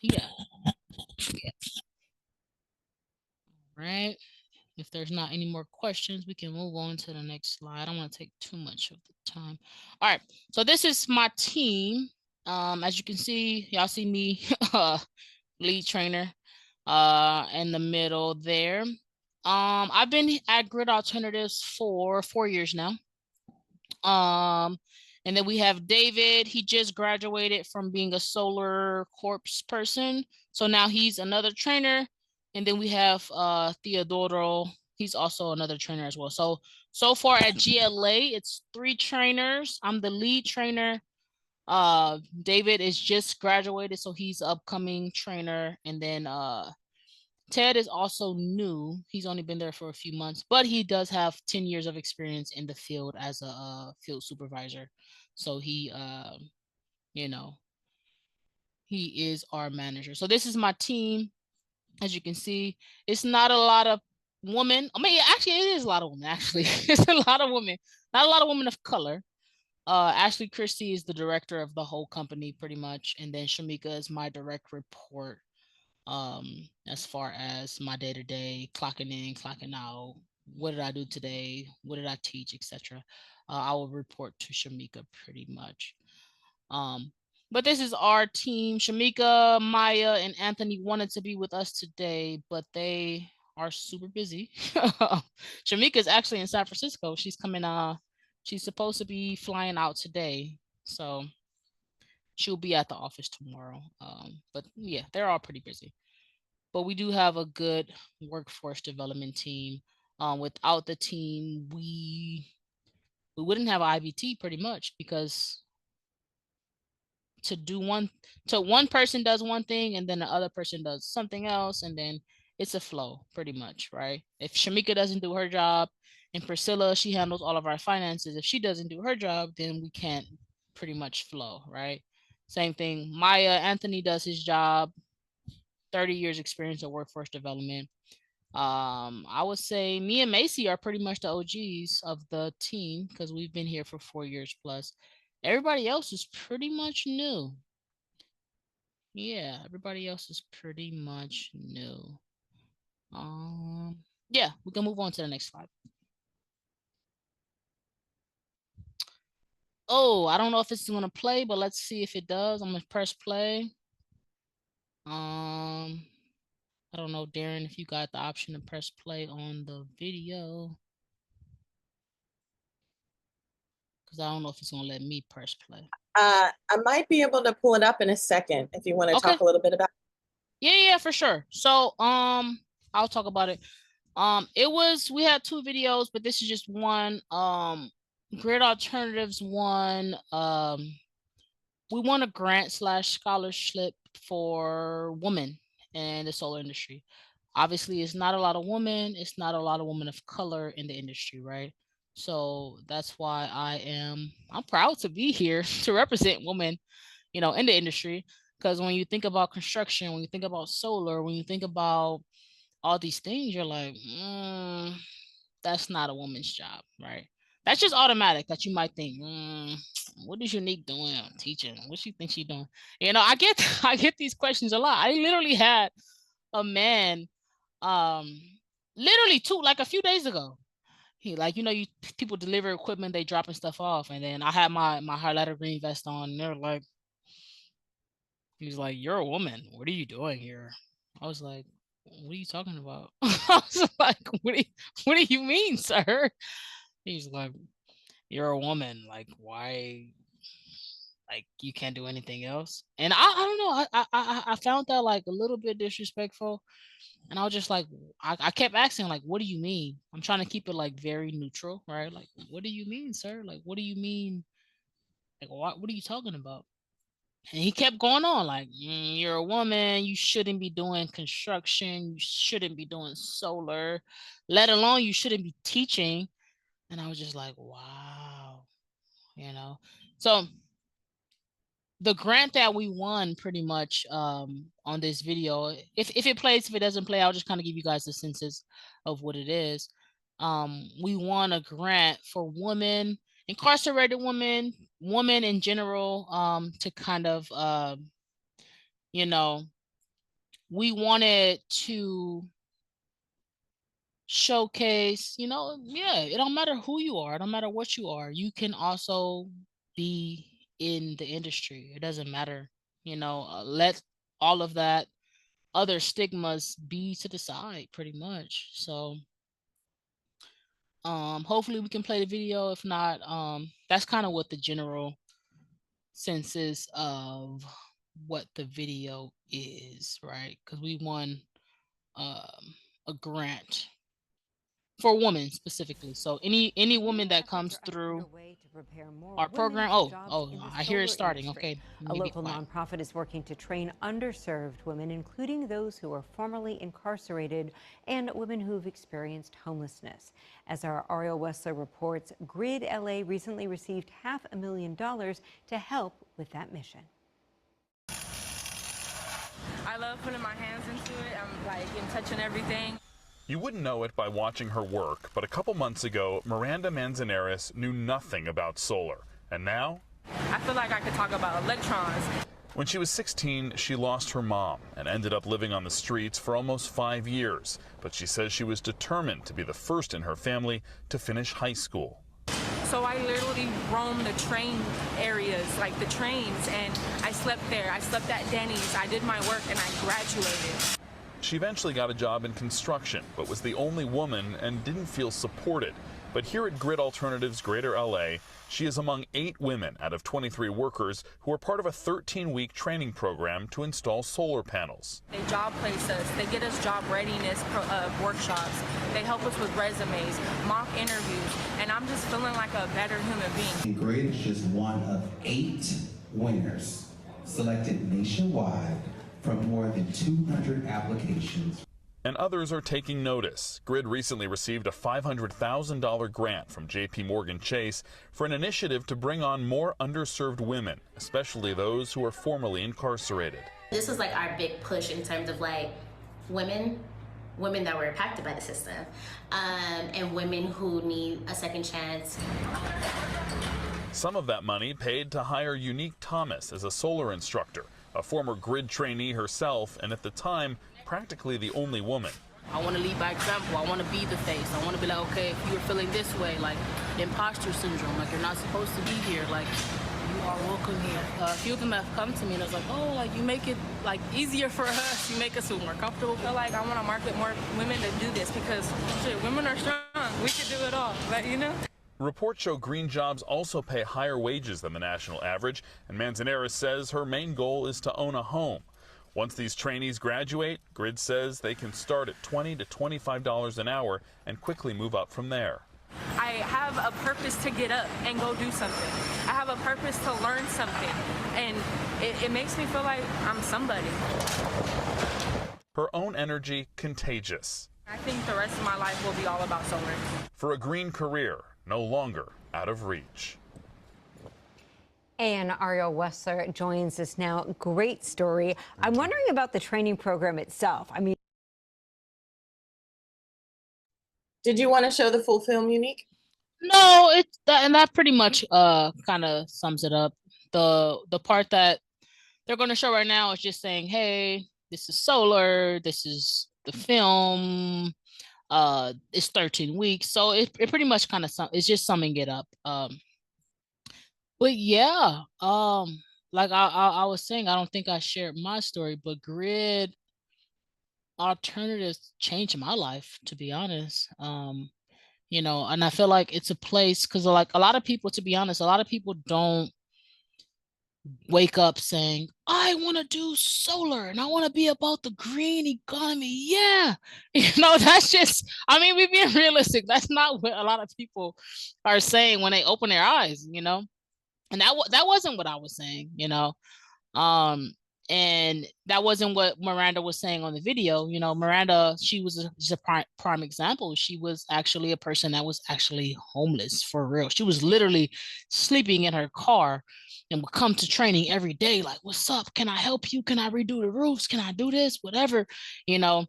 Yeah. Right. If there's not any more questions, we can move on to the next slide. I don't want to take too much of the time. All right. So this is my team. As you can see, y'all see me, lead trainer, in the middle there. I've been at Grid Alternatives for 4 years now. And then we have David. He just graduated from being a Solar Corps person, so now he's another trainer. And then we have Theodoro. He's also another trainer as well. So far at GLA, it's 3 trainers. I'm the lead trainer. David is just graduated, so he's upcoming trainer. And then Ted is also new. He's only been there for a few months, but he does have 10 years of experience in the field as a field supervisor. So he, you know, he is our manager. So this is my team. As you can see, it's not a lot of women. I mean, actually, it is a lot of women. Actually, it's a lot of women. Not a lot of women of color. Ashley Christie is the director of the whole company, pretty much, and then Shamika is my direct report. As far as my day-to-day, clocking in, clocking out, what did I do today, what did I teach, etc. I will report to Shamika pretty much. But this is our team. Shamika, Maya, and Anthony wanted to be with us today, but they are super busy. Shamika is actually in San Francisco. She's coming, she's supposed to be flying out today, so she'll be at the office tomorrow. But yeah, they're all pretty busy. But we do have a good workforce development team. Without the team, we wouldn't have IBT pretty much, because one person does one thing and then the other person does something else, and then it's a flow pretty much, right? If Shamika doesn't do her job and Priscilla, she handles all of our finances, if she doesn't do her job, then we can't pretty much flow, right? Same thing, Maya, Anthony does his job, 30 years experience of workforce development. I would say me and Macy are pretty much the OGs of the team, because we've been here for 4 years plus. Everybody else is pretty much new. Yeah, everybody else is pretty much new. Yeah, we can move on to the next slide. Oh, I don't know if this is gonna play, but let's see if it does. I'm gonna press play. I don't know, Darren, if you got the option to press play on the video, because I don't know if it's gonna let me press play. I might be able to pull it up in a second if you want to talk a little bit about it. Yeah, for sure. So I'll talk about it. We had 2 videos, but this is just one. Grid Alternatives won. We won a grant / scholarship for women in the solar industry. Obviously, it's not a lot of women. It's not a lot of women of color in the industry, right? So that's why I'm proud to be here to represent women, in the industry. Because when you think about construction, when you think about solar, when you think about all these things, you're like, that's not a woman's job, right? That's just automatic that you might think, what is Unique doing teaching? What she thinks she's doing? I get these questions a lot. I literally had a man, literally like a few days ago. He like, people deliver equipment, they dropping stuff off, and then I had my highlighter green vest on, and they're like, he's like, "You're a woman. What are you doing here?" I was like, "What are you talking about?" I was like, what do you mean, sir?" He's like, "You're a woman. Like, why? Like, you can't do anything else?" And I don't know. I found that like a little bit disrespectful, and I was just like, I kept asking like, "What do you mean?" I'm trying to keep it like very neutral, right? Like, what do you mean, sir? Like, what do you mean? Like, what are you talking about? And he kept going on like, "You're a woman, you shouldn't be doing construction, you shouldn't be doing solar, let alone you shouldn't be teaching." And I was just like, wow, So the grant that we won pretty much on this video, if it plays, if it doesn't play, I'll just kind of give you guys the senses of what it is. We won a grant for women, incarcerated women in general, to kind of we wanted to showcase, yeah, it don't matter who you are, it don't matter what you are, you can also be in the industry. It doesn't matter, let all of that other stigmas be to the side pretty much. So hopefully we can play the video. If not, that's kind of what the general sense is of what the video is, right? Because we won a grant for women specifically. So any woman that comes through our program, I hear it starting. Okay, a local nonprofit is working to train underserved women, including those who are formerly incarcerated and women who've experienced homelessness. As our Ariel Wessler reports, Grid LA recently received $500,000 to help with that mission. I love putting my hands into it. I'm like touching everything. You wouldn't know it by watching her work, but a couple months ago, Miranda Manzanares knew nothing about solar. And now? I feel like I could talk about electrons. When she was 16, she lost her mom and ended up living on the streets for almost 5 years. But she says she was determined to be the first in her family to finish high school. So I literally roamed the train areas, like the trains, and I slept there. I slept at Denny's. I did my work and I graduated. She eventually got a job in construction, but was the only woman and didn't feel supported. But here at Grid Alternatives Greater LA, she is among 8 women out of 23 workers who are part of a 13-week training program to install solar panels. They job place us. They get us job readiness workshops. They help us with resumes, mock interviews, and I'm just feeling like a better human being. Grid is just one of 8 winners selected nationwide from more than 200 applications. And others are taking notice. Grid recently received a $500,000 grant from JP Morgan Chase for an initiative to bring on more underserved women, especially those who are formerly incarcerated. This is like our big push in terms of like women that were impacted by the system, and women who need a second chance. Some of that money paid to hire Unique Thomas as a solar instructor, a former Grid trainee herself, and at the time, practically the only woman. I want to lead by example. I want to be the face. I want to be like, okay, if you're feeling this way, like imposter syndrome, like you're not supposed to be here, like you are welcome here. A few of them have come to me and it's like, oh, like you make it like easier for us. You make us feel more comfortable. I feel like I want to market more women to do this because shit, women are strong. We can do it all, but Reports show green jobs also pay higher wages than the national average, and Manzanares says her main goal is to own a home. Once these trainees graduate, Grid says they can start at $20 to $25 an hour and quickly move up from there. I have a purpose to get up and go do something. I have a purpose to learn something, and it makes me feel like I'm somebody. Her own energy contagious. I think the rest of my life will be all about solar. For a green career, no longer out of reach. And Ariel Wessler joins us now. Great story. I'm wondering about the training program itself. I mean, did you want to show the full film, Unique? No, and that pretty much kind of sums it up. The part that they're going to show right now is just saying, hey, this is solar, this is the film, it's 13 weeks. So it pretty much kind of it's just summing it up. But yeah, like I was saying, I don't think I shared my story, but Grid Alternatives changed my life, to be honest. And I feel like it's a place because like a lot of people, to be honest, a lot of people don't wake up saying, I want to do solar and I want to be about the green economy. Yeah. That's just, I mean, we're being realistic. That's not what a lot of people are saying when they open their eyes, and that wasn't what I was saying, and that wasn't what Miranda was saying on the video. Miranda, she was just a prime example. She was actually a person that was actually homeless for real. She was literally sleeping in her car and would come to training every day. Like, what's up? Can I help you? Can I redo the roofs? Can I do this? Whatever, And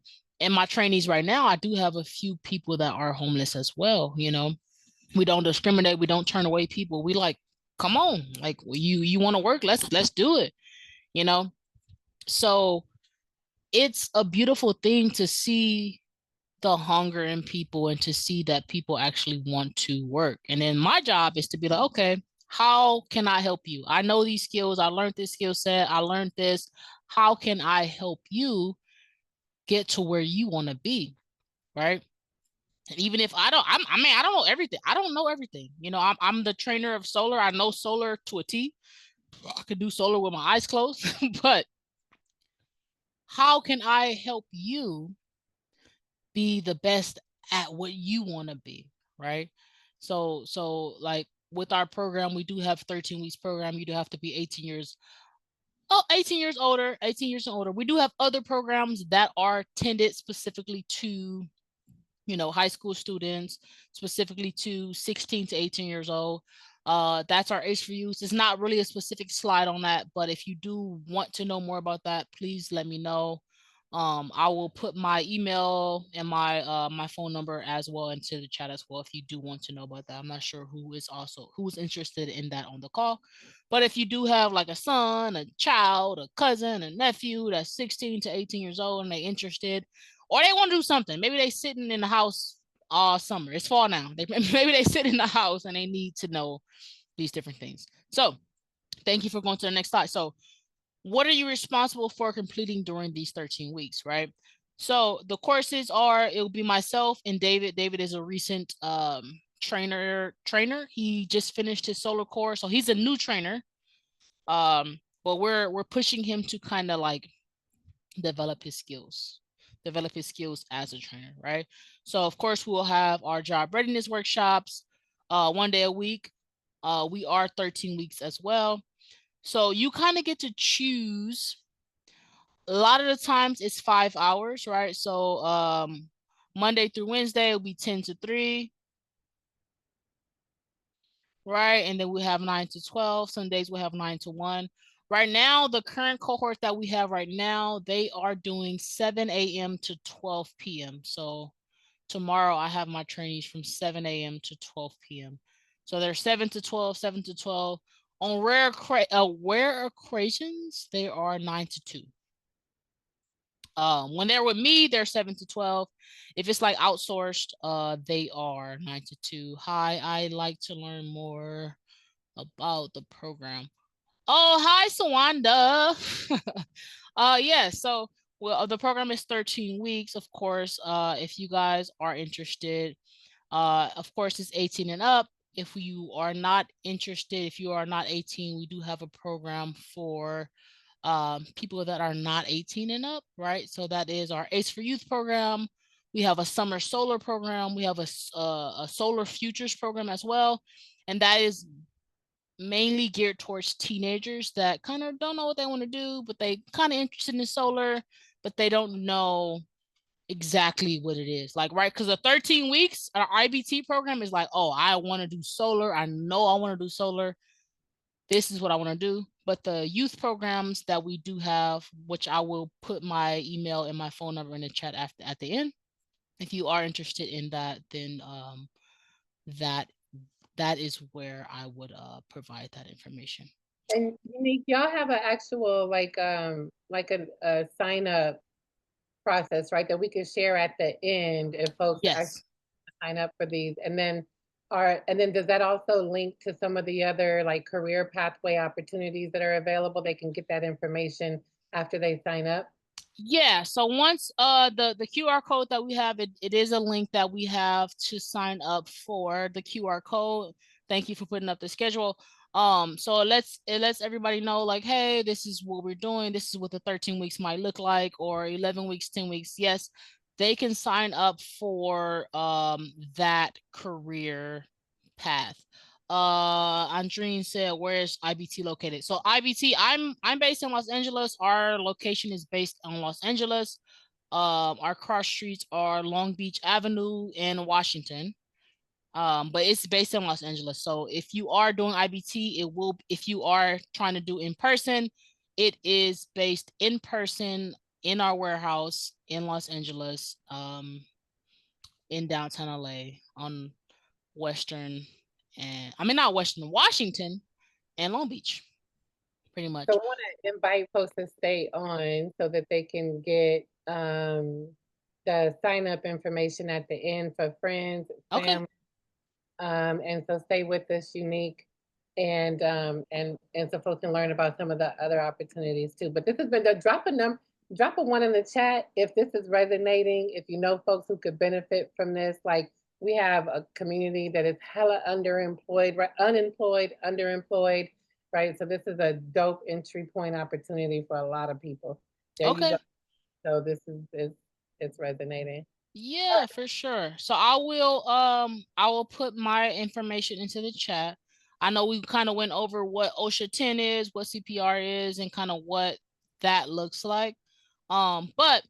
my trainees right now, I do have a few people that are homeless as well. We don't discriminate. We don't turn away people. We like, come on, like you want to work? Let's do it. So it's a beautiful thing to see the hunger in people and to see that people actually want to work. And then my job is to be like, okay, how can I help you? I know these skills. I learned this skill set. I learned this. How can I help you get to where you want to be? Right. And even if I don't, I mean, I don't know everything. I don't know everything. You know, I'm the trainer of solar. I know solar to a T. I could do solar with my eyes closed, but how can I help you be the best at what you want to be, right? So like with our program, we do have 13 weeks program. You do have to be 18 years 18 years older, 18 years and older. We do have other programs that are tended specifically to, you know, high school students, specifically to 16 to 18 years old. That's our age for use. It's not really a specific slide on that, but if you do want to know more about that, please let me know. I will put my email and my phone number as well into the chat as well if you do want to know about that. I'm not sure who's interested in that on the call, but if you do have like a son, a child, a cousin, a nephew that's 16 to 18 years old and they're interested, or they want to do something, maybe they sitting in the house all summer. It's fall now. Maybe they sit in the house and they need to know these different things. So thank you for going to the next slide. So what are you responsible for completing during these 13 weeks, right? So the courses are, it will be myself and David. David is a recent trainer. He just finished his solar course. So he's a new trainer. But we're pushing him to kind of like develop his skills as a trainer, right? So of course we'll have our job readiness workshops 1 day a week. We are 13 weeks as well. So you kind of get to choose. A lot of the times it's 5 hours, right? So Monday through Wednesday will be 10 to 3, right? And then we have 9 to 12. Some days we have 9 to 1. Right now, the current cohort that we have right now, they are doing 7 a.m. to 12 p.m. So tomorrow I have my trainees from 7 a.m. to 12 p.m. So they're 7 to 12, 7 to 12. On rare occasions, they are 9 to 2. When they're with me, they're 7 to 12. If it's like outsourced, they are 9 to 2. Hi, I'd like to learn more about the program. Oh, hi, Sawanda. Yeah, so well, the program is 13 weeks, of course. If you guys are interested, of course, it's 18 and up. If you are not interested, if you are not 18, we do have a program for people that are not 18 and up, right? So that is our Ace for Youth program. We have a summer solar program. We have a solar futures program as well. And that is mainly geared towards teenagers that kind of don't know what they want to do, but they kind of interested in solar, but they don't know exactly what it is. Like, right, because the 13 weeks, our IBT program is like, oh, I want to do solar. I know I want to do solar. This is what I want to do. But the youth programs that we do have, which I will put my email and my phone number in the chat at the end. If you are interested in that, then that is where I would provide that information. And Unique, y'all have an actual like a sign up process, right? That we can share at the end if folks actually sign up for these. And then does that also link to some of the other like career pathway opportunities that are available? They can get that information after they sign up? Yeah, so once the QR code that we have, it is a link that we have to sign up for the QR code. Thank you for putting up the schedule. So it lets everybody know like, hey, this is what we're doing. This is what the 13 weeks might look like, or 11 weeks, 10 weeks. Yes, they can sign up for that career path. Andreen said, where's IBT located? So IBT, I'm based in Los Angeles. Our location is based on Los Angeles. Our cross streets are Long Beach Avenue and Washington. But it's based in Los Angeles. So if you are doing IBT, if you are trying to do in person, it is based in person in our warehouse in Los Angeles, in downtown LA on Western not Western, Washington and Long Beach, pretty much. So I want to invite folks to stay on so that they can get the sign up information at the end for friends, family. And so stay with us, Unique. and so folks can learn about some of the other opportunities too. But this has been the drop a one in the chat if this is resonating, if you know folks who could benefit from this. Like, we have a community that is hella underemployed, right? Unemployed, underemployed, right? So this is a dope entry point opportunity for a lot of people. There you go. Okay. So this is it's resonating. Yeah, for sure. So I will put my information into the chat. I know we kind of went over what OSHA 10 is, what CPR is, and kind of what that looks like. But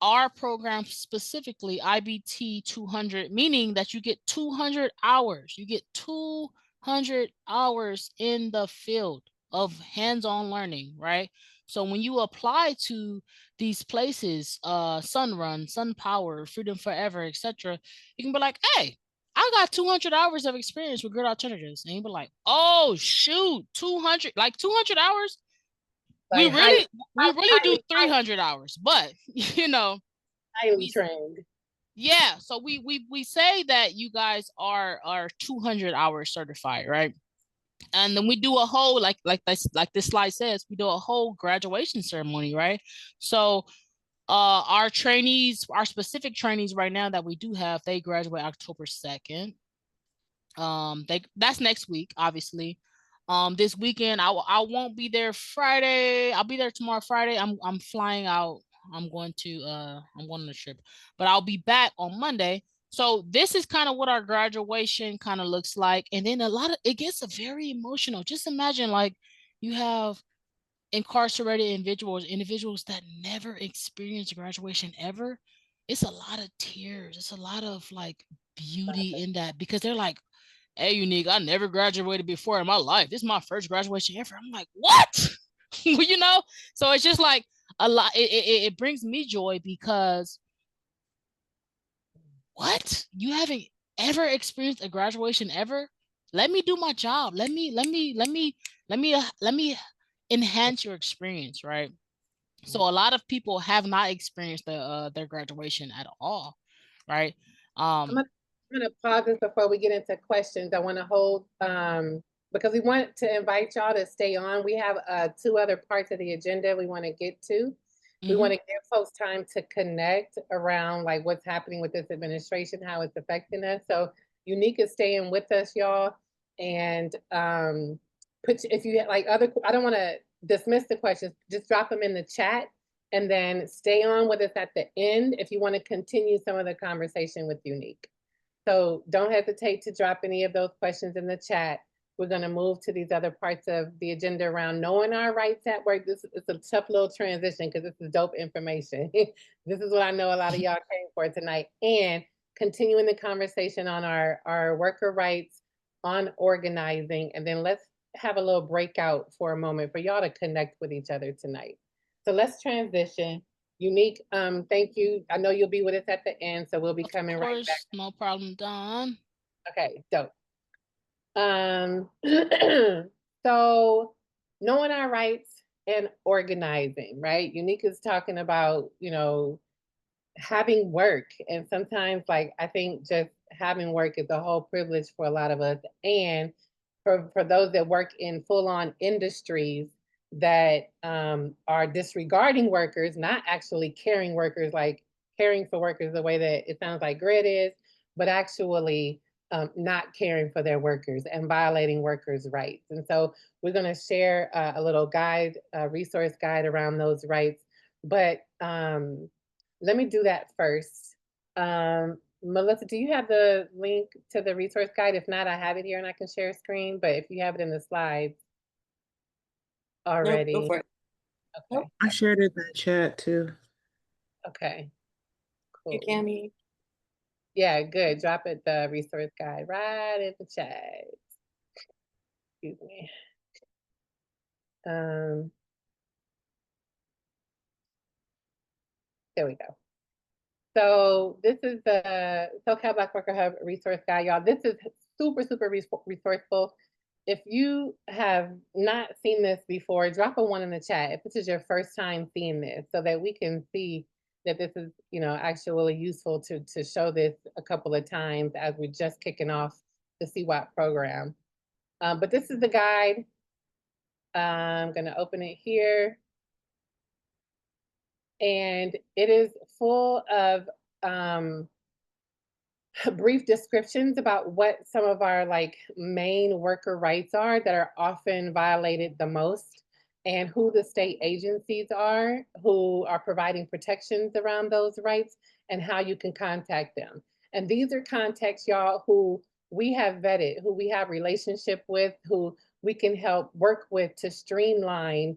our program specifically, IBT 200, meaning that you get 200 hours. You get 200 hours in the field of hands-on learning, right? So when you apply to these places, Sunrun, SunPower, Freedom Forever, etc., you can be like, hey, I got 200 hours of experience with grid alternatives. And you be like, oh, shoot, 200, like 200 hours? Like We really do 300 hours, but you know, highly trained. Yeah, so we say that you guys are 200 hours certified, right? And then we do a whole like this slide says, we do a whole graduation ceremony, right? So our trainees, our specific trainees right now that we do have, they graduate October 2nd. That's next week, obviously. This weekend I won't be there Friday. I'll be there tomorrow Friday. I'm flying out. I'm going on a trip, but I'll be back on Monday. So this is kind of what our graduation kind of looks like. And then it gets very emotional. Just imagine, like, you have incarcerated individuals that never experienced graduation ever. It's a lot of tears. It's a lot of like beauty in that, because they're like, hey, Unique, I never graduated before in my life. This is my first graduation ever. I'm like, what? You know? So it's just like a lot. It brings me joy because what? You haven't ever experienced a graduation ever? Let me do my job. Let me enhance your experience, right? So a lot of people have not experienced their graduation at all, right? I'm gonna pause this before we get into questions. I want to hold because we want to invite y'all to stay on. We have two other parts of the agenda we want to get to. We want to give folks time to connect around like what's happening with this administration, how it's affecting us. So Unique is staying with us, y'all. And if you like other, I don't want to dismiss the questions, just drop them in the chat and then stay on with us at the end if you want to continue some of the conversation with Unique. So don't hesitate to drop any of those questions in the chat. We're going to move to these other parts of the agenda around knowing our rights at work. This is a tough little transition because this is dope information. This is what I know a lot of y'all came for tonight. And continuing the conversation on our worker rights, on organizing, and then let's have a little breakout for a moment for y'all to connect with each other tonight. So let's transition. Unique, thank you. I know you'll be with us at the end, so we'll be coming right back. No problem, Don. Okay, dope. So knowing our rights and organizing, right? Unique is talking about, having work. And sometimes, like, I think just having work is a whole privilege for a lot of us. And for those that work in full-on industries that are disregarding workers, not actually caring workers, like caring for workers the way that it sounds like Grid is, but actually not caring for their workers and violating workers' rights. And so we're going to share a little guide, a resource guide around those rights. But let me do that first. Melissa, do you have the link to the resource guide? If not, I have it here and I can share a screen, but if you have it in the slides already. No, go for it. Okay. I shared it in the chat too. Okay. Cool. You can me. Yeah, good. Drop it, the resource guide, right in the chat. Excuse me. There we go. So this is the SoCal Black Worker Hub resource guide, y'all. This is super, super resourceful. If you have not seen this before, drop a 1 in the chat if this is your first time seeing this, so that we can see that this is, actually useful to show this a couple of times as we're just kicking off the CWOP program. But this is the guide. I'm going to open it here. And it is full of brief descriptions about what some of our like main worker rights are that are often violated the most, and who the state agencies are who are providing protections around those rights, and how you can contact them. And these are contacts, y'all, who we have vetted, who we have relationship with, who we can help work with to streamline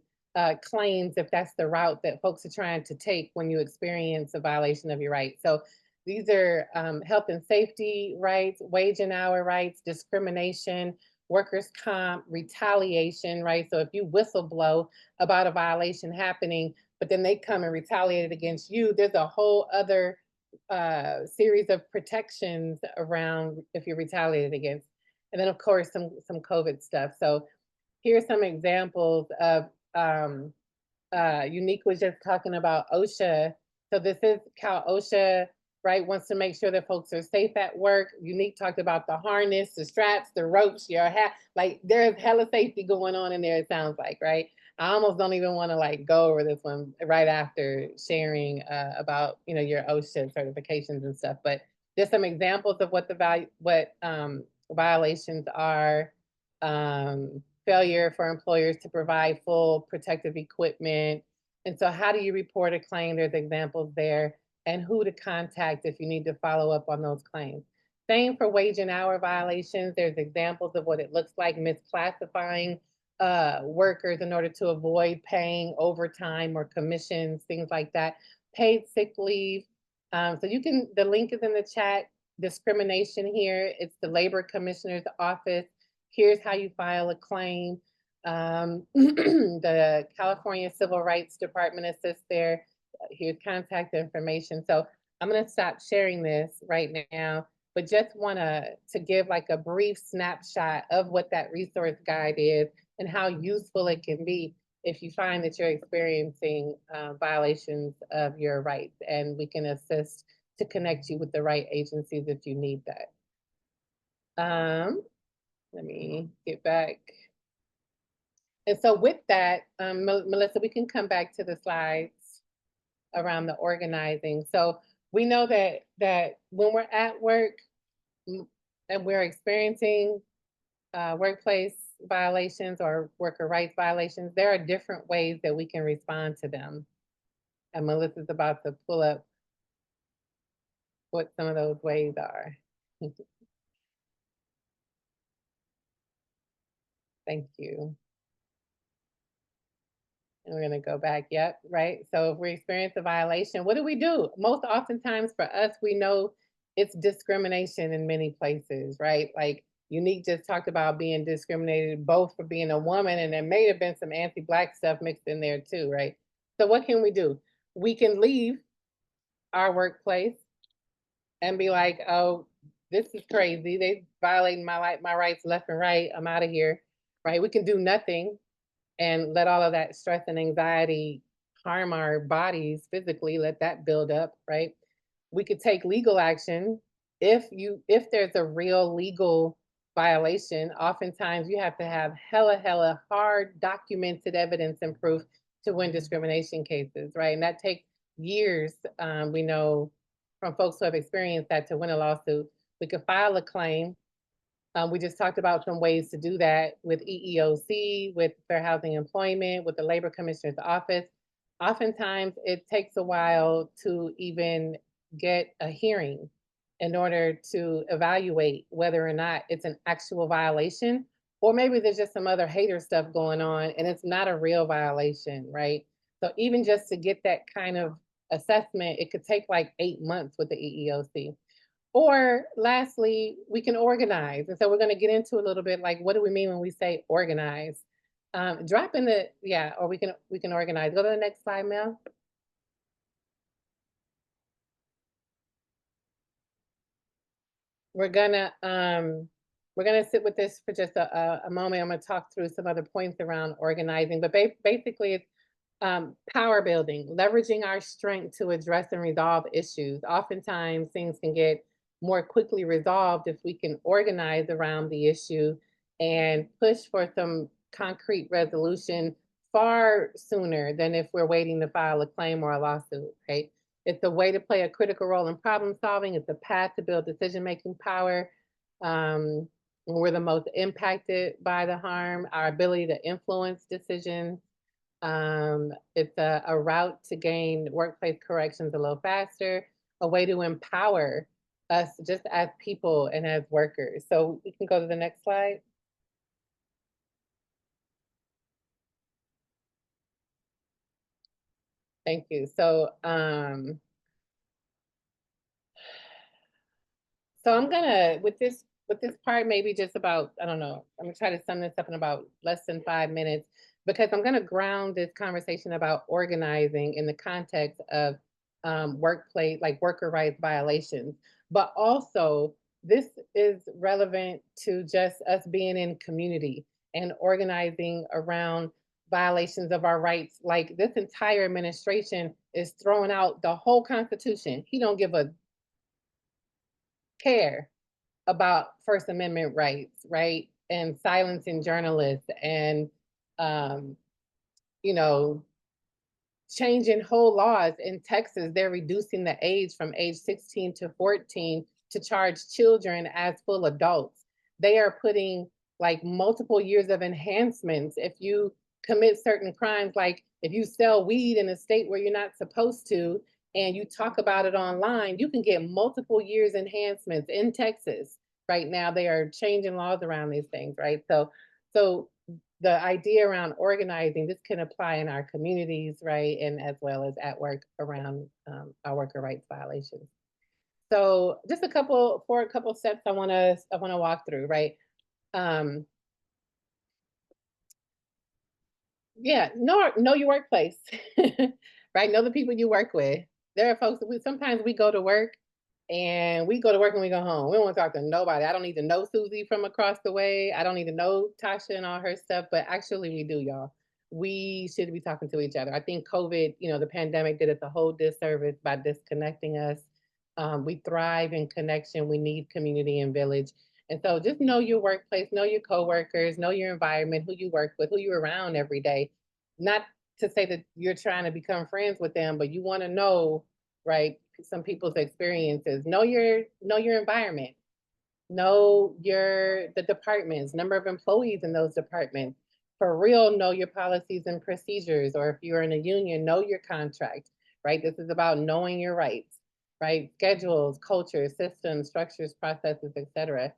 claims if that's the route that folks are trying to take when you experience a violation of your rights. So these are health and safety rights, wage and hour rights, discrimination, workers' comp, retaliation, right? So if you whistleblow about a violation happening, but then they come and retaliate against you, there's a whole other series of protections around if you're retaliated against. And then of course, some COVID stuff. So here's some examples of, Unique was just talking about OSHA. So this is Cal OSHA, right? Wants to make sure that folks are safe at work. Unique talked about the harness, the straps, the ropes, your hat. Like there's hella safety going on in there, it sounds like, right? I almost don't even want to like go over this one right after sharing about, you know, your OSHA certifications and stuff. But there's some examples of what the violations are. Failure for employers to provide full protective equipment. And so how do you report a claim? There's examples there, and who to contact if you need to follow up on those claims. Same for wage and hour violations. There's examples of what it looks like misclassifying workers in order to avoid paying overtime or commissions, things like that. Paid sick leave. So you can, the link is in the chat. Discrimination here, it's the Labor Commissioner's Office. Here's how you file a claim. The California Civil Rights Department assists there. Here's contact information. So I'm going to stop sharing this right now, but just want to give like a brief snapshot of what that resource guide is and how useful it can be if you find that you're experiencing violations of your rights, and we can assist to connect you with the right agencies if you need that. Let me get back. And so with that, Melissa, we can come back to the slides around the organizing. So we know that when we're at work and we're experiencing workplace violations or worker rights violations, there are different ways that we can respond to them. And Melissa's about to pull up what some of those ways are. Thank you. And we're gonna go back, yep, right? So if we experience a violation, what do? Most oftentimes for us, we know it's discrimination in many places, right? Like Unique just talked about being discriminated both for being a woman, and there may have been some anti-Black stuff mixed in there too, right? So what can we do? We can leave our workplace and be like, oh, this is crazy. They violating my rights left and right. I'm out of here, right? We can do nothing and let all of that stress and anxiety harm our bodies physically, let that build up, right? We could take legal action. If there's a real legal violation, oftentimes you have to have hella hard documented evidence and proof to win discrimination cases, right? And that takes years, we know from folks who have experienced that, to win a lawsuit. We could file a claim. We just talked about some ways to do that with EEOC, with Fair Housing Employment, with the Labor Commissioner's Office. Oftentimes, it takes a while to even get a hearing in order to evaluate whether or not it's an actual violation, or maybe there's just some other hater stuff going on and it's not a real violation, right? So even just to get that kind of assessment, it could take like 8 months with the EEOC. Or lastly, we can organize. And so we're going to get into a little bit like, what do we mean when we say organize? Drop in the, yeah, or we can organize. Go to the next slide, Mel. We're gonna sit with this for just a moment. I'm gonna talk through some other points around organizing, but basically it's power building, leveraging our strength to address and resolve issues. Oftentimes things can get more quickly resolved if we can organize around the issue and push for some concrete resolution far sooner than if we're waiting to file a claim or a lawsuit, right? It's a way to play a critical role in problem solving. It's a path to build decision-making power. When we're the most impacted by the harm, our ability to influence decisions. It's a route to gain workplace corrections a little faster, a way to empower us just as people and as workers. So we can go to the next slide. Thank you. So I'm gonna with this part, maybe just about, I don't know, I'm gonna try to sum this up in about less than 5 minutes, because I'm gonna ground this conversation about organizing in the context of workplace, like worker rights violations. But also this is relevant to just us being in community and organizing around violations of our rights. Like, this entire administration is throwing out the whole Constitution. He don't give a care about First Amendment rights, right? And silencing journalists and, um, you know, changing whole laws. In Texas, they're reducing the age from age 16 to 14 to charge children as full adults. They are putting like multiple years of enhancements if you commit certain crimes, like if you sell weed in a state where you're not supposed to and you talk about it online, you can get multiple years enhancements in Texas. Right now, they are changing laws around these things, right? So the idea around organizing, this can apply in our communities, right? And as well as at work around our worker rights violations. So just a couple steps I wanna walk through, right? Yeah, know your workplace, right? Know the people you work with. There are folks that sometimes we go to work and we go home. We don't want to talk to nobody. I don't need to know Susie from across the way. I don't need to know Tasha and all her stuff, but actually we do, y'all. We should be talking to each other. I think COVID, the pandemic did us a whole disservice by disconnecting us. We thrive in connection. We need community and village. And so just know your workplace, know your coworkers, know your environment, who you work with, who you're around every day. Not to say that you're trying to become friends with them, but you want to know, right, some people's experiences. Know your environment. Know the departments, number of employees in those departments. For real, know your policies and procedures, or if you're in a union, know your contract, right? This is about knowing your rights, right? Schedules, culture, systems, structures, processes, etc.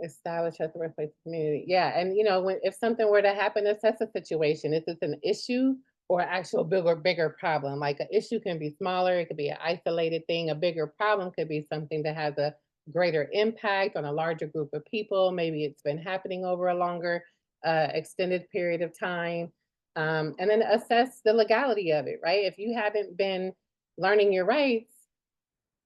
Establish at the workplace community. Yeah, and if something were to happen, assess the situation. Is this an issue or an actual bigger problem? Like, an issue can be smaller, it could be an isolated thing. A bigger problem could be something that has a greater impact on a larger group of people. Maybe it's been happening over a longer, extended period of time. And then assess the legality of it, right? If you haven't been learning your rights,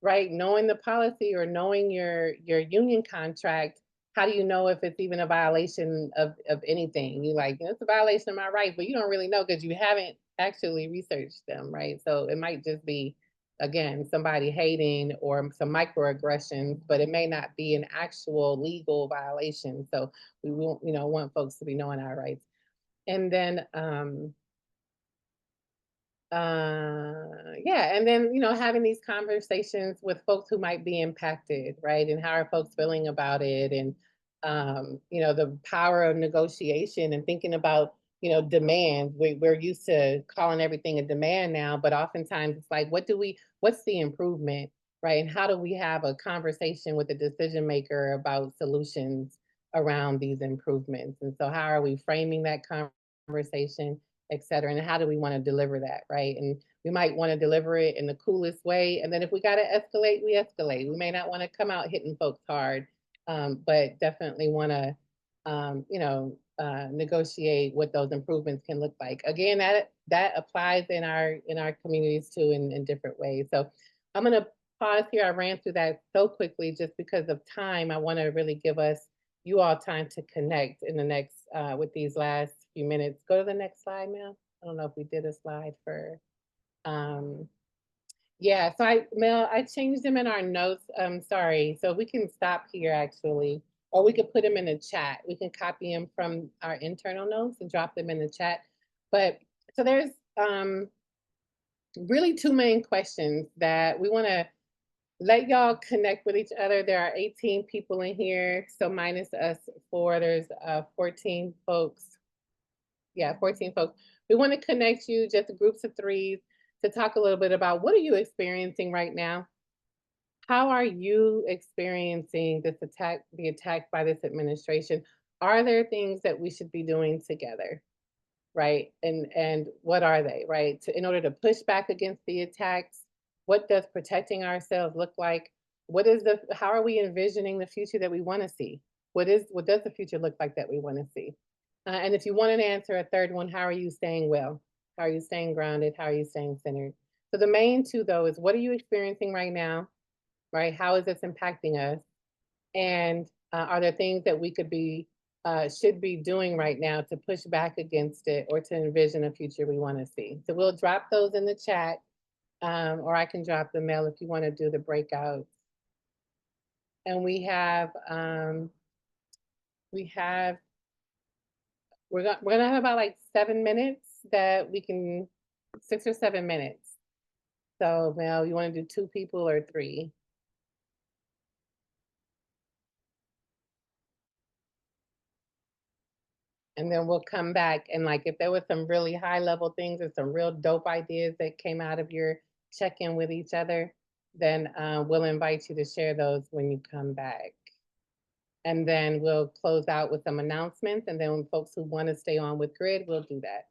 right, knowing the policy or knowing your union contract, how do you know if it's even a violation of anything? You like, it's a violation of my rights, but you don't really know because you haven't actually researched them, right? So it might just be, again, somebody hating or some microaggressions, but it may not be an actual legal violation. So we won't, want folks to be knowing our rights. And then yeah, and then having these conversations with folks who might be impacted, right? And how are folks feeling about it? And the power of negotiation and thinking about demand. We're used to calling everything a demand now, but oftentimes it's like, what's the improvement, right? And how do we have a conversation with the decision maker about solutions around these improvements? And so how are we framing that conversation, et cetera? And how do we want to deliver that, right? And we might want to deliver it in the coolest way. And then if we got to escalate, we escalate. We may not want to come out hitting folks hard, but definitely want to, negotiate what those improvements can look like. Again, that applies in our communities too, in different ways. So I'm going to pause here. I ran through that so quickly just because of time. I want to really give you all time to connect in the next with these last few minutes. Go to the next slide, ma'am. I don't know if we did a slide for Yeah, so Mel, I changed them in our notes. Sorry. So we can stop here actually, or we could put them in the chat. We can copy them from our internal notes and drop them in the chat. But so there's really two main questions that we want to let y'all connect with each other. There are 18 people in here, so minus us 4, there's 14 folks. Yeah, 14 folks. We want to connect you, just groups of 3s, to talk a little bit about what are you experiencing right now? How are you experiencing this attack, the attack by this administration? Are there things that we should be doing together? Right? And what are they, right? In order to push back against the attacks, what does protecting ourselves look like? How are we envisioning the future that we want to see? What does the future look like that we want to see? And if you wanted to answer a third one, how are you staying well? How are you staying grounded? How are you staying centered? So the main two though is, what are you experiencing right now? Right? How is this impacting us? And are there things that we should be doing right now to push back against it or to envision a future we want to see? So we'll drop those in the chat, or I can drop the mail if you want to do the breakout. And we're gonna have about like 7 minutes that we can, 6 or 7 minutes. So Mel, you want to do 2 people or 3? And then we'll come back and like, if there was some really high level things or some real dope ideas that came out of your check-in with each other, then we'll invite you to share those when you come back. And then we'll close out with some announcements. And then folks who want to stay on with Grid, we'll do that.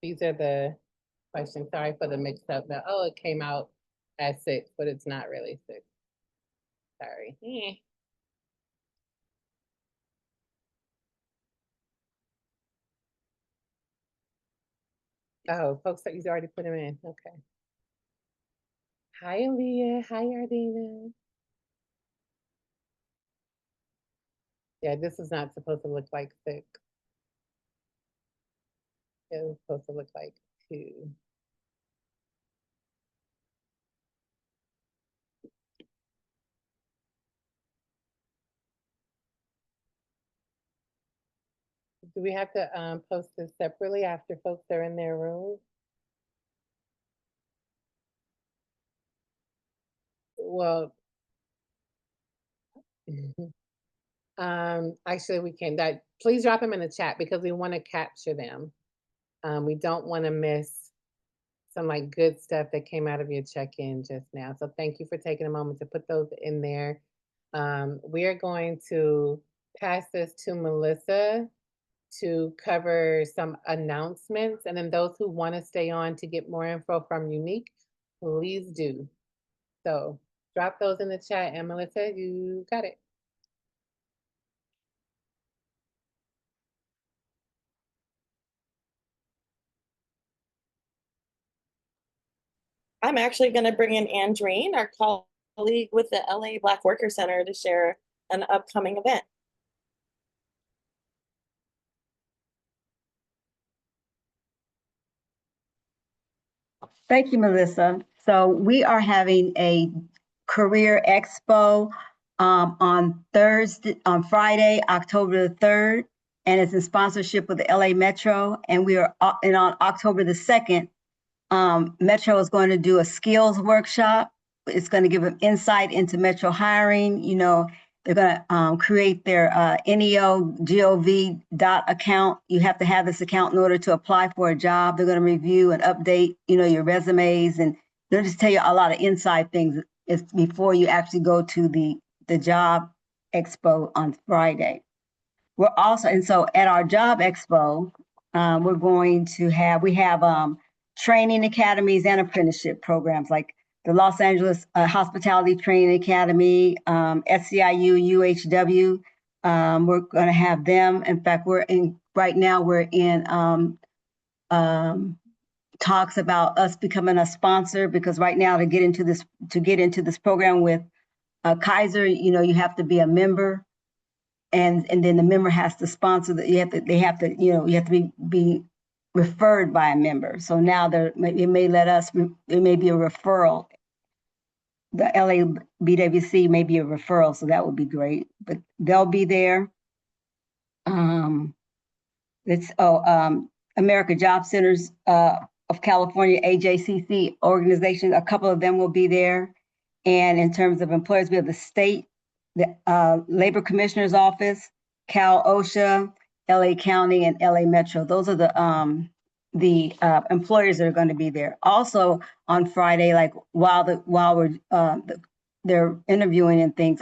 These are the questions. Sorry for the mix up. Oh, it came out as 6, but it's not really 6. Sorry. Oh, folks, that you already put them in. Okay. Hi, Aaliyah. Hi, Ardina. Yeah, this is not supposed to look like 6. It was supposed to look like 2. Do we have to post this separately after folks are in their room? Well, actually we can. Please drop them in the chat because we want to capture them. We don't want to miss some like good stuff that came out of your check-in just now. So thank you for taking a moment to put those in there. We are going to pass this to Melissa to cover some announcements, and then those who want to stay on to get more info from Unique, please do. So drop those in the chat, and Melissa, you got it. I'm actually going to bring in Andreen, our colleague with the LA Black Worker Center, to share an upcoming event. Thank you, Melissa. So we are having a career expo on Friday, October the 3rd, and it's in sponsorship with the LA Metro. And and on October the 2nd, Metro is going to do a skills workshop. It's going to give them insight into Metro hiring. You know, they're going to create their NEO.gov account. You have to have this account in order to apply for a job. They're going to review and update, you know, your resumes, and they'll just tell you a lot of inside things before you actually go to the job expo on Friday. We're also, and so at our job expo, we're going to have, training academies and apprenticeship programs like the Los Angeles Hospitality Training Academy, SCIU, UHW. We're going to have them. In fact, right now we're in talks about us becoming a sponsor, because right now to get into this program with Kaiser, you know, you have to be a member. and then the member has to sponsor that. They have to, you have to be referred by a member. So now it may let us, it may be a referral. The LA BWC may be a referral, so that would be great. But they'll be there. America Job Centers of California, AJCC organization, a couple of them will be there. And in terms of employers, we have the state, the Labor Commissioner's Office, Cal OSHA, LA County, and LA Metro. Those are the employers that are going to be there. Also on Friday, like while they're interviewing and things,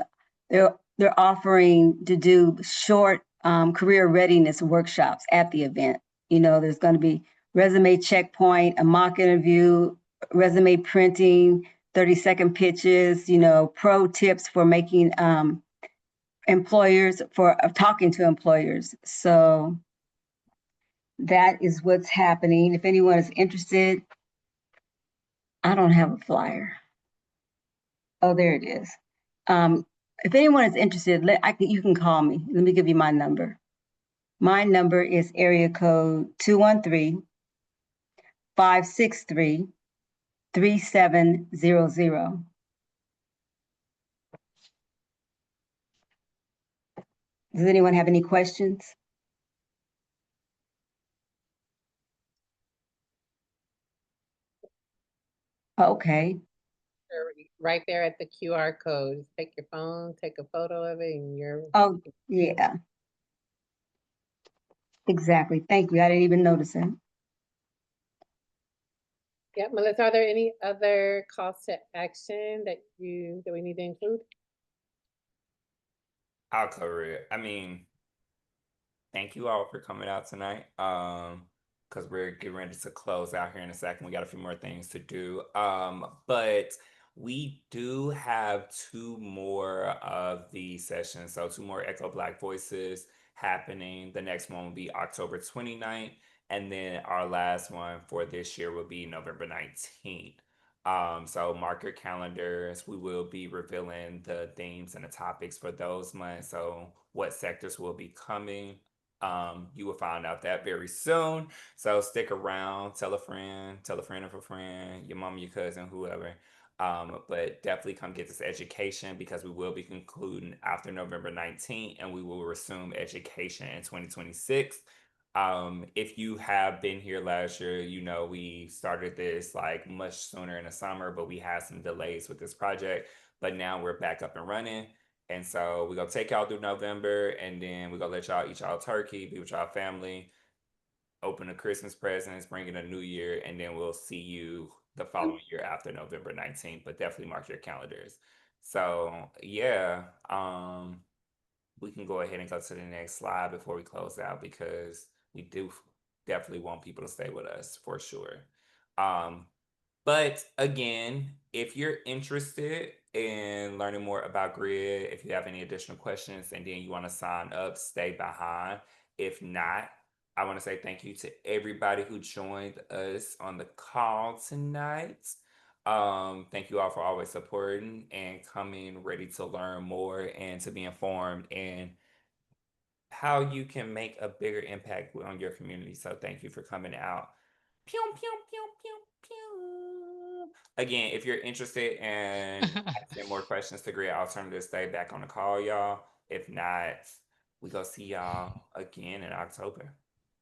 they're offering to do short career readiness workshops at the event. There's going to be resume checkpoint, a mock interview, resume printing, 30-second pitches, pro tips for making talking to employers. So that is what's happening. If anyone is interested, I don't have a flyer. Oh, there it is. If anyone is interested, you can call me. Let me give you my number. My number is area code 213-563-3700. Does anyone have any questions? Okay. Right there at the QR code. Take your phone, take a photo of it, and you're. Oh, yeah. Exactly. Thank you. I didn't even notice it. Yeah, Melissa, are there any other calls to action that we need to include? I'll cover it. Thank you all for coming out tonight. Because we're getting ready to close out here in a second. We got a few more things to do. But we do have 2 more of these sessions. So 2 more Echo Black Voices happening. The next one will be October 29th. And then our last one for this year will be November 19th. So mark your calendars. We will be revealing the themes and the topics for those months. So what sectors will be coming. You will find out that very soon. So stick around, tell a friend of a friend, your mom, your cousin, whoever. But definitely come get this education because we will be concluding after November 19th and we will resume education in 2026. If you have been here last year, we started this like much sooner in the summer, but we had some delays with this project. But now we're back up and running. And so we're going to take y'all through November, and then we're going to let y'all eat y'all turkey, be with y'all family, open the Christmas presents, bring in a new year, and then we'll see you the following year after November 19th. But definitely mark your calendars. So, yeah, we can go ahead and go to the next slide before we close out because we do definitely want people to stay with us for sure. But again, if you're interested in learning more about Grid, if you have any additional questions and then you want to sign up, stay behind. If not, I want to say thank you to everybody who joined us on the call tonight. Thank you all for always supporting and coming ready to learn more and to be informed and how you can make a bigger impact on your community. So thank you for coming out. Pew, pew, pew, pew, pew. Again, if you're interested in asking more questions to Great Alternatives, stay back on the call, y'all. If not, we go see y'all again in October.